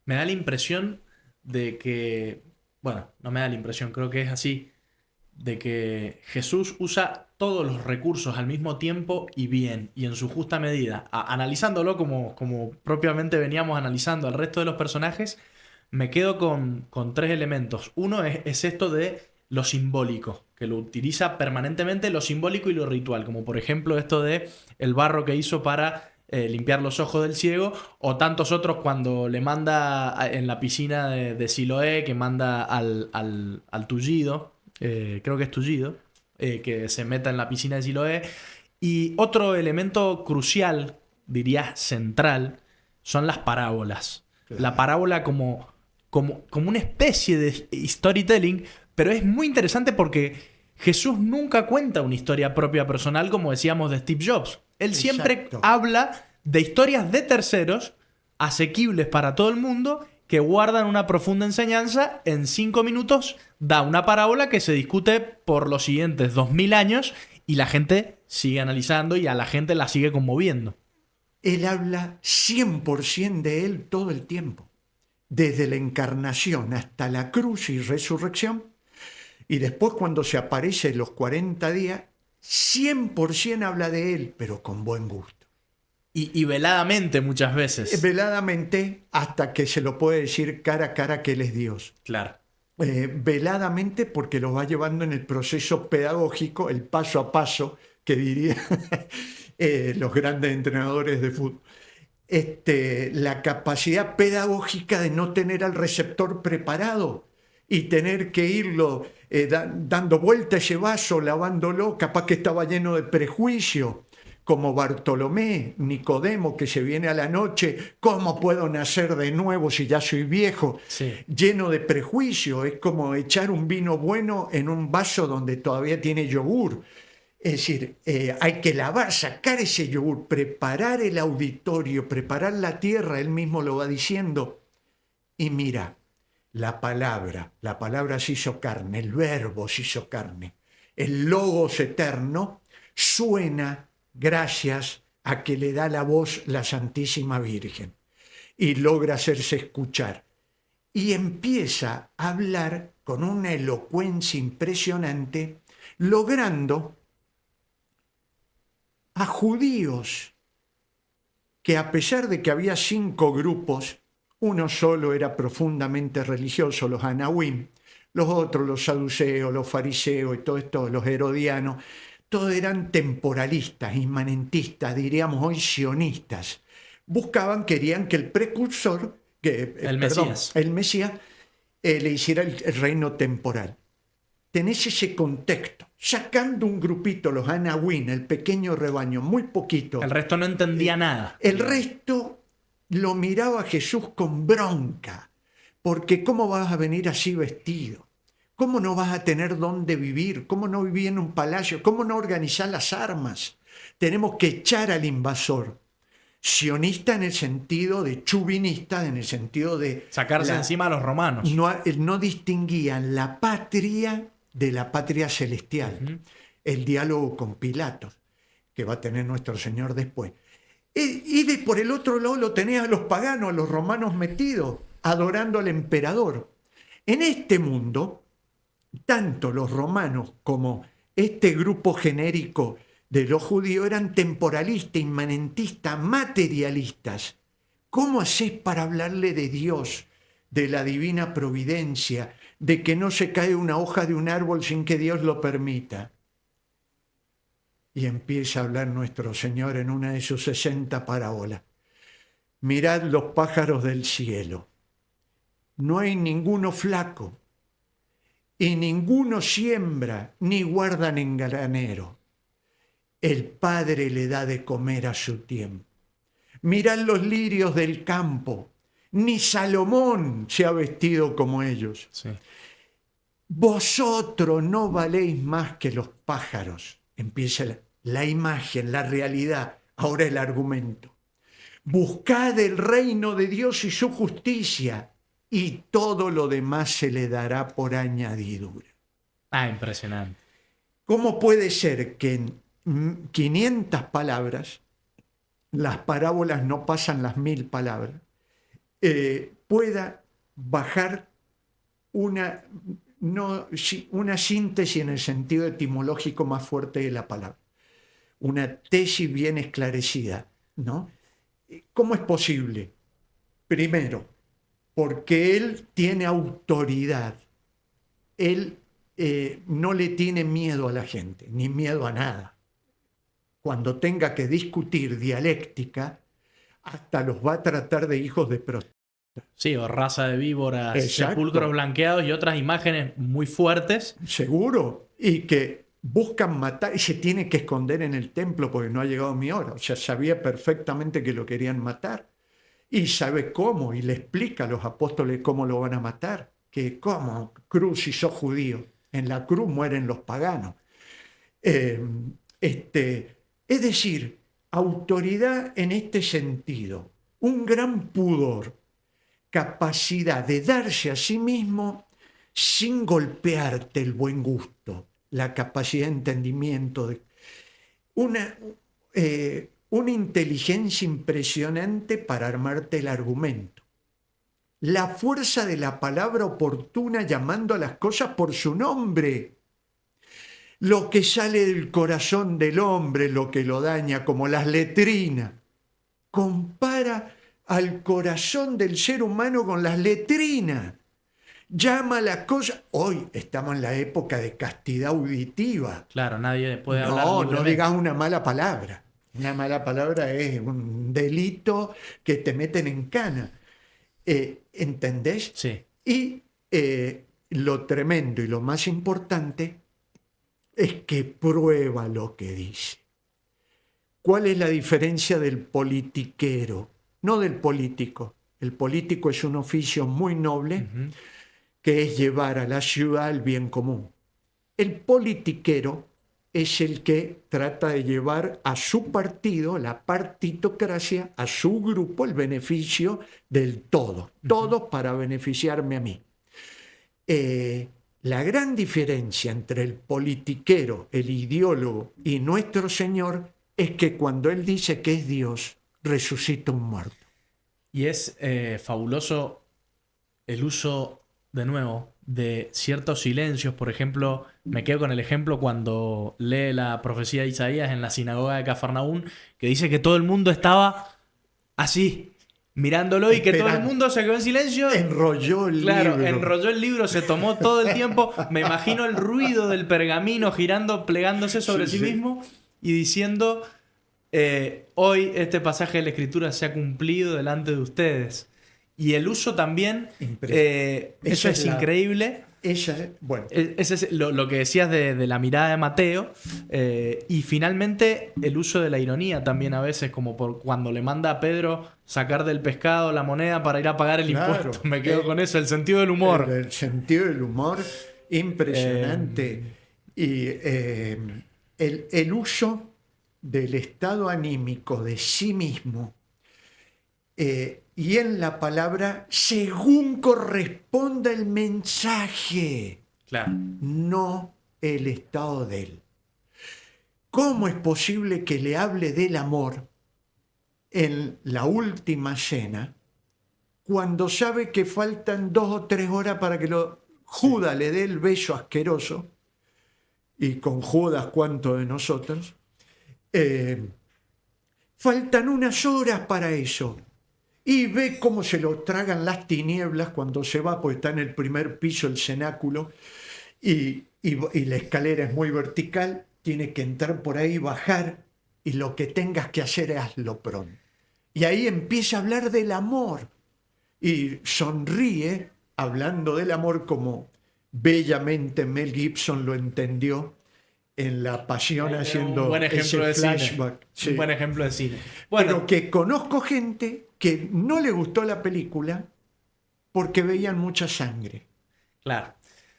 Me da la impresión de que, bueno, no me da la impresión, creo que es así, de que Jesús usa todos los recursos al mismo tiempo y bien, y en su justa medida. Analizándolo como propiamente veníamos analizando al resto de los personajes, me quedo con 3 elementos. Uno es esto de lo simbólico, que lo utiliza permanentemente, lo simbólico y lo ritual, como por ejemplo esto de el barro que hizo para limpiar los ojos del ciego, o tantos otros cuando le manda en la piscina de Siloé, que manda al tullido, creo que es tullido, que se meta en la piscina de Siloé. Y otro elemento crucial, diría central, son las parábolas. Claro. La parábola como una especie de storytelling, pero es muy interesante porque Jesús nunca cuenta una historia propia personal, como decíamos de Steve Jobs. Él siempre Exacto. habla de historias de terceros, asequibles para todo el mundo, que guardan una profunda enseñanza. En 5 minutos da una parábola que se discute por los siguientes 2000 años y la gente sigue analizando y a la gente la sigue conmoviendo. Él habla 100% de él todo el tiempo, desde la encarnación hasta la cruz y resurrección. Y después, cuando se aparece los 40 días, 100% habla de él, pero con buen gusto. Y veladamente muchas veces. Veladamente, hasta que se lo puede decir cara a cara que él es Dios. Claro. Veladamente porque lo va llevando en el proceso pedagógico, el paso a paso, que dirían los grandes entrenadores de fútbol. La capacidad pedagógica de no tener al receptor preparado y tener que irlo dando vuelta ese vaso, lavándolo, capaz que estaba lleno de prejuicio, como Bartolomé, Nicodemo, que se viene a la noche, ¿cómo puedo nacer de nuevo si ya soy viejo? Sí. Lleno de prejuicio, es como echar un vino bueno en un vaso donde todavía tiene yogur. Es decir, hay que lavar, sacar ese yogur, preparar el auditorio, preparar la tierra, él mismo lo va diciendo. Y mira, la palabra se hizo carne, el verbo se hizo carne, el logos eterno suena gracias a que le da la voz la Santísima Virgen y logra hacerse escuchar. Y empieza a hablar con una elocuencia impresionante, logrando a judíos que, a pesar de que había 5 grupos, uno solo era profundamente religioso, los anahuim, los otros, los saduceos, los fariseos y todo esto, los herodianos, todos eran temporalistas, inmanentistas, diríamos hoy sionistas. Querían que el precursor, el Mesías, le hiciera el reino temporal. Tenés ese contexto, sacando un grupito, los anahuim, el pequeño rebaño, muy poquito. El resto no entendía nada. El resto lo miraba a Jesús con bronca, porque ¿cómo vas a venir así vestido? ¿Cómo no vas a tener dónde vivir? ¿Cómo no vivir en un palacio? ¿Cómo no organizar las armas? Tenemos que echar al invasor. Sionista en el sentido de chauvinista, en el sentido de sacarse encima a los romanos. No distinguían la patria de la patria celestial. Uh-huh. El diálogo con Pilatos, que va a tener nuestro Señor después. Y por el otro lado lo tenés a los paganos, a los romanos metidos, adorando al emperador. En este mundo, tanto los romanos como este grupo genérico de los judíos eran temporalistas, inmanentistas, materialistas. ¿Cómo hacés para hablarle de Dios, de la divina providencia, de que no se cae una hoja de un árbol sin que Dios lo permita? Y empieza a hablar nuestro Señor en una de sus 60 parábolas. Mirad los pájaros del cielo. No hay ninguno flaco, y ninguno siembra, ni guardan en granero. El Padre le da de comer a su tiempo. Mirad los lirios del campo. Ni Salomón se ha vestido como ellos. Sí. Vosotros no valéis más que los pájaros. Empieza la imagen, la realidad, ahora el argumento. Buscad el reino de Dios y su justicia, y todo lo demás se le dará por añadidura. Impresionante. ¿Cómo puede ser que en 500 palabras, las parábolas no pasan las 1000 palabras, pueda bajar una síntesis en el sentido etimológico más fuerte de la palabra? Una tesis bien esclarecida, ¿no? ¿Cómo es posible? Primero, porque él tiene autoridad. Él no le tiene miedo a la gente, ni miedo a nada. Cuando tenga que discutir dialéctica, hasta los va a tratar de hijos de prostitutas. Sí, o raza de víboras, exacto, sepulcros blanqueados y otras imágenes muy fuertes. Seguro, y que buscan matar, y se tiene que esconder en el templo porque no ha llegado mi hora. O sea, sabía perfectamente que lo querían matar. Y sabe cómo, y le explica a los apóstoles cómo lo van a matar. Que cómo, cruz, si sos judío. En la cruz mueren los paganos. Es decir, autoridad en este sentido, un gran pudor, capacidad de darse a sí mismo sin golpearte el buen gusto, la capacidad de entendimiento, una inteligencia impresionante para armarte el argumento. La fuerza de la palabra oportuna llamando a las cosas por su nombre. Lo que sale del corazón del hombre es lo que lo daña, como las letrinas. Compara al corazón del ser humano con las letrinas. Llama la cosa. Hoy estamos en la época de castidad auditiva. Claro, nadie puede hablar No libremente. digas una mala palabra. Una mala palabra es un delito que te meten en cana. ¿Entendés? Sí. Y lo tremendo y lo más importante es que prueba lo que dice. ¿Cuál es la diferencia del politiquero? No del político. El político es un oficio muy noble, que es llevar a la ciudad el bien común. El politiquero es el que trata de llevar a su partido, la partitocracia, a su grupo, el beneficio del todo. Todo para beneficiarme a mí. La gran diferencia entre el politiquero, el ideólogo y nuestro Señor es que cuando Él dice que es Dios, resucita un muerto. Y es fabuloso el uso, de nuevo, de ciertos silencios. Por ejemplo, me quedo con el ejemplo cuando lee la profecía de Isaías en la sinagoga de Cafarnaún, que dice que todo el mundo estaba así, mirándolo, y que todo el mundo se quedó en silencio. Enrolló el Claro, libro. enrolló el libro, se tomó todo el tiempo. Me imagino el ruido del pergamino girando, plegándose sobre sí mismo y diciendo: hoy este pasaje de la Escritura se ha cumplido delante de ustedes. Y el uso también, eso es increíble. Bueno. Ese es lo que decías de la mirada de Mateo. Y finalmente el uso de la ironía también a veces, como por cuando le manda a Pedro sacar del pescado la moneda para ir a pagar el impuesto. Me quedo con eso, el sentido del humor. El sentido del humor, impresionante. Y el uso del estado anímico de sí mismo y en la palabra según corresponda el mensaje, Claro. no el estado de él. ¿Cómo es posible que le hable del amor en la última cena cuando sabe que faltan 2 o 3 horas para que Judas le dé el beso asqueroso? Y con Judas, ¿cuántos de nosotros? Faltan unas horas para eso. Y ve cómo se lo tragan las tinieblas cuando se va, porque está en el primer piso el cenáculo y la escalera es muy vertical, tiene que entrar por ahí, bajar, y lo que tengas que hacer, hazlo pronto. Y ahí empieza a hablar del amor y sonríe hablando del amor como bellamente Mel Gibson lo entendió en La Pasión, haciendo un buen ejemplo ese de flashback. cine. Sí. Un buen ejemplo de cine. Bueno, Pero que conozco gente que no le gustó la película porque veían mucha sangre. claro.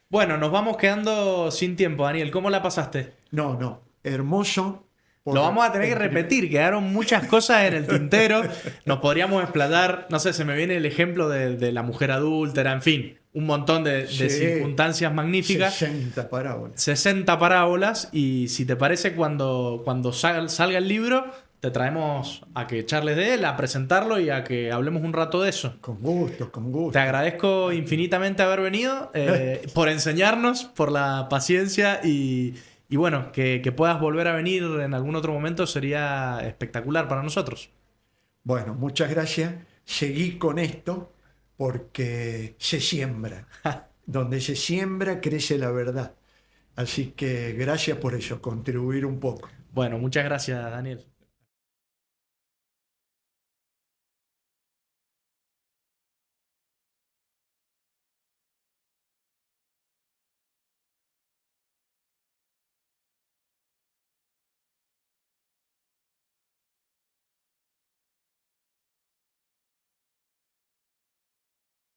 Bueno, nos vamos quedando sin tiempo, Daniel. ¿Cómo la pasaste? No, hermoso. Lo vamos a tener que repetir, quedaron muchas cosas en el tintero. Nos podríamos explayar, no sé, se me viene el ejemplo de la mujer adúltera, en fin, un montón de circunstancias magníficas. 60 parábolas. 60 parábolas, y si te parece, cuando salga el libro, te traemos a que charles de él, a presentarlo y a que hablemos un rato de eso. Con gusto, con gusto. Te agradezco infinitamente haber venido, por enseñarnos, por la paciencia y bueno, que puedas volver a venir en algún otro momento sería espectacular para nosotros. Bueno, muchas gracias. Seguí con esto porque se siembra. Donde se siembra crece la verdad. Así que gracias por eso, contribuir un poco. Bueno, muchas gracias, Daniel.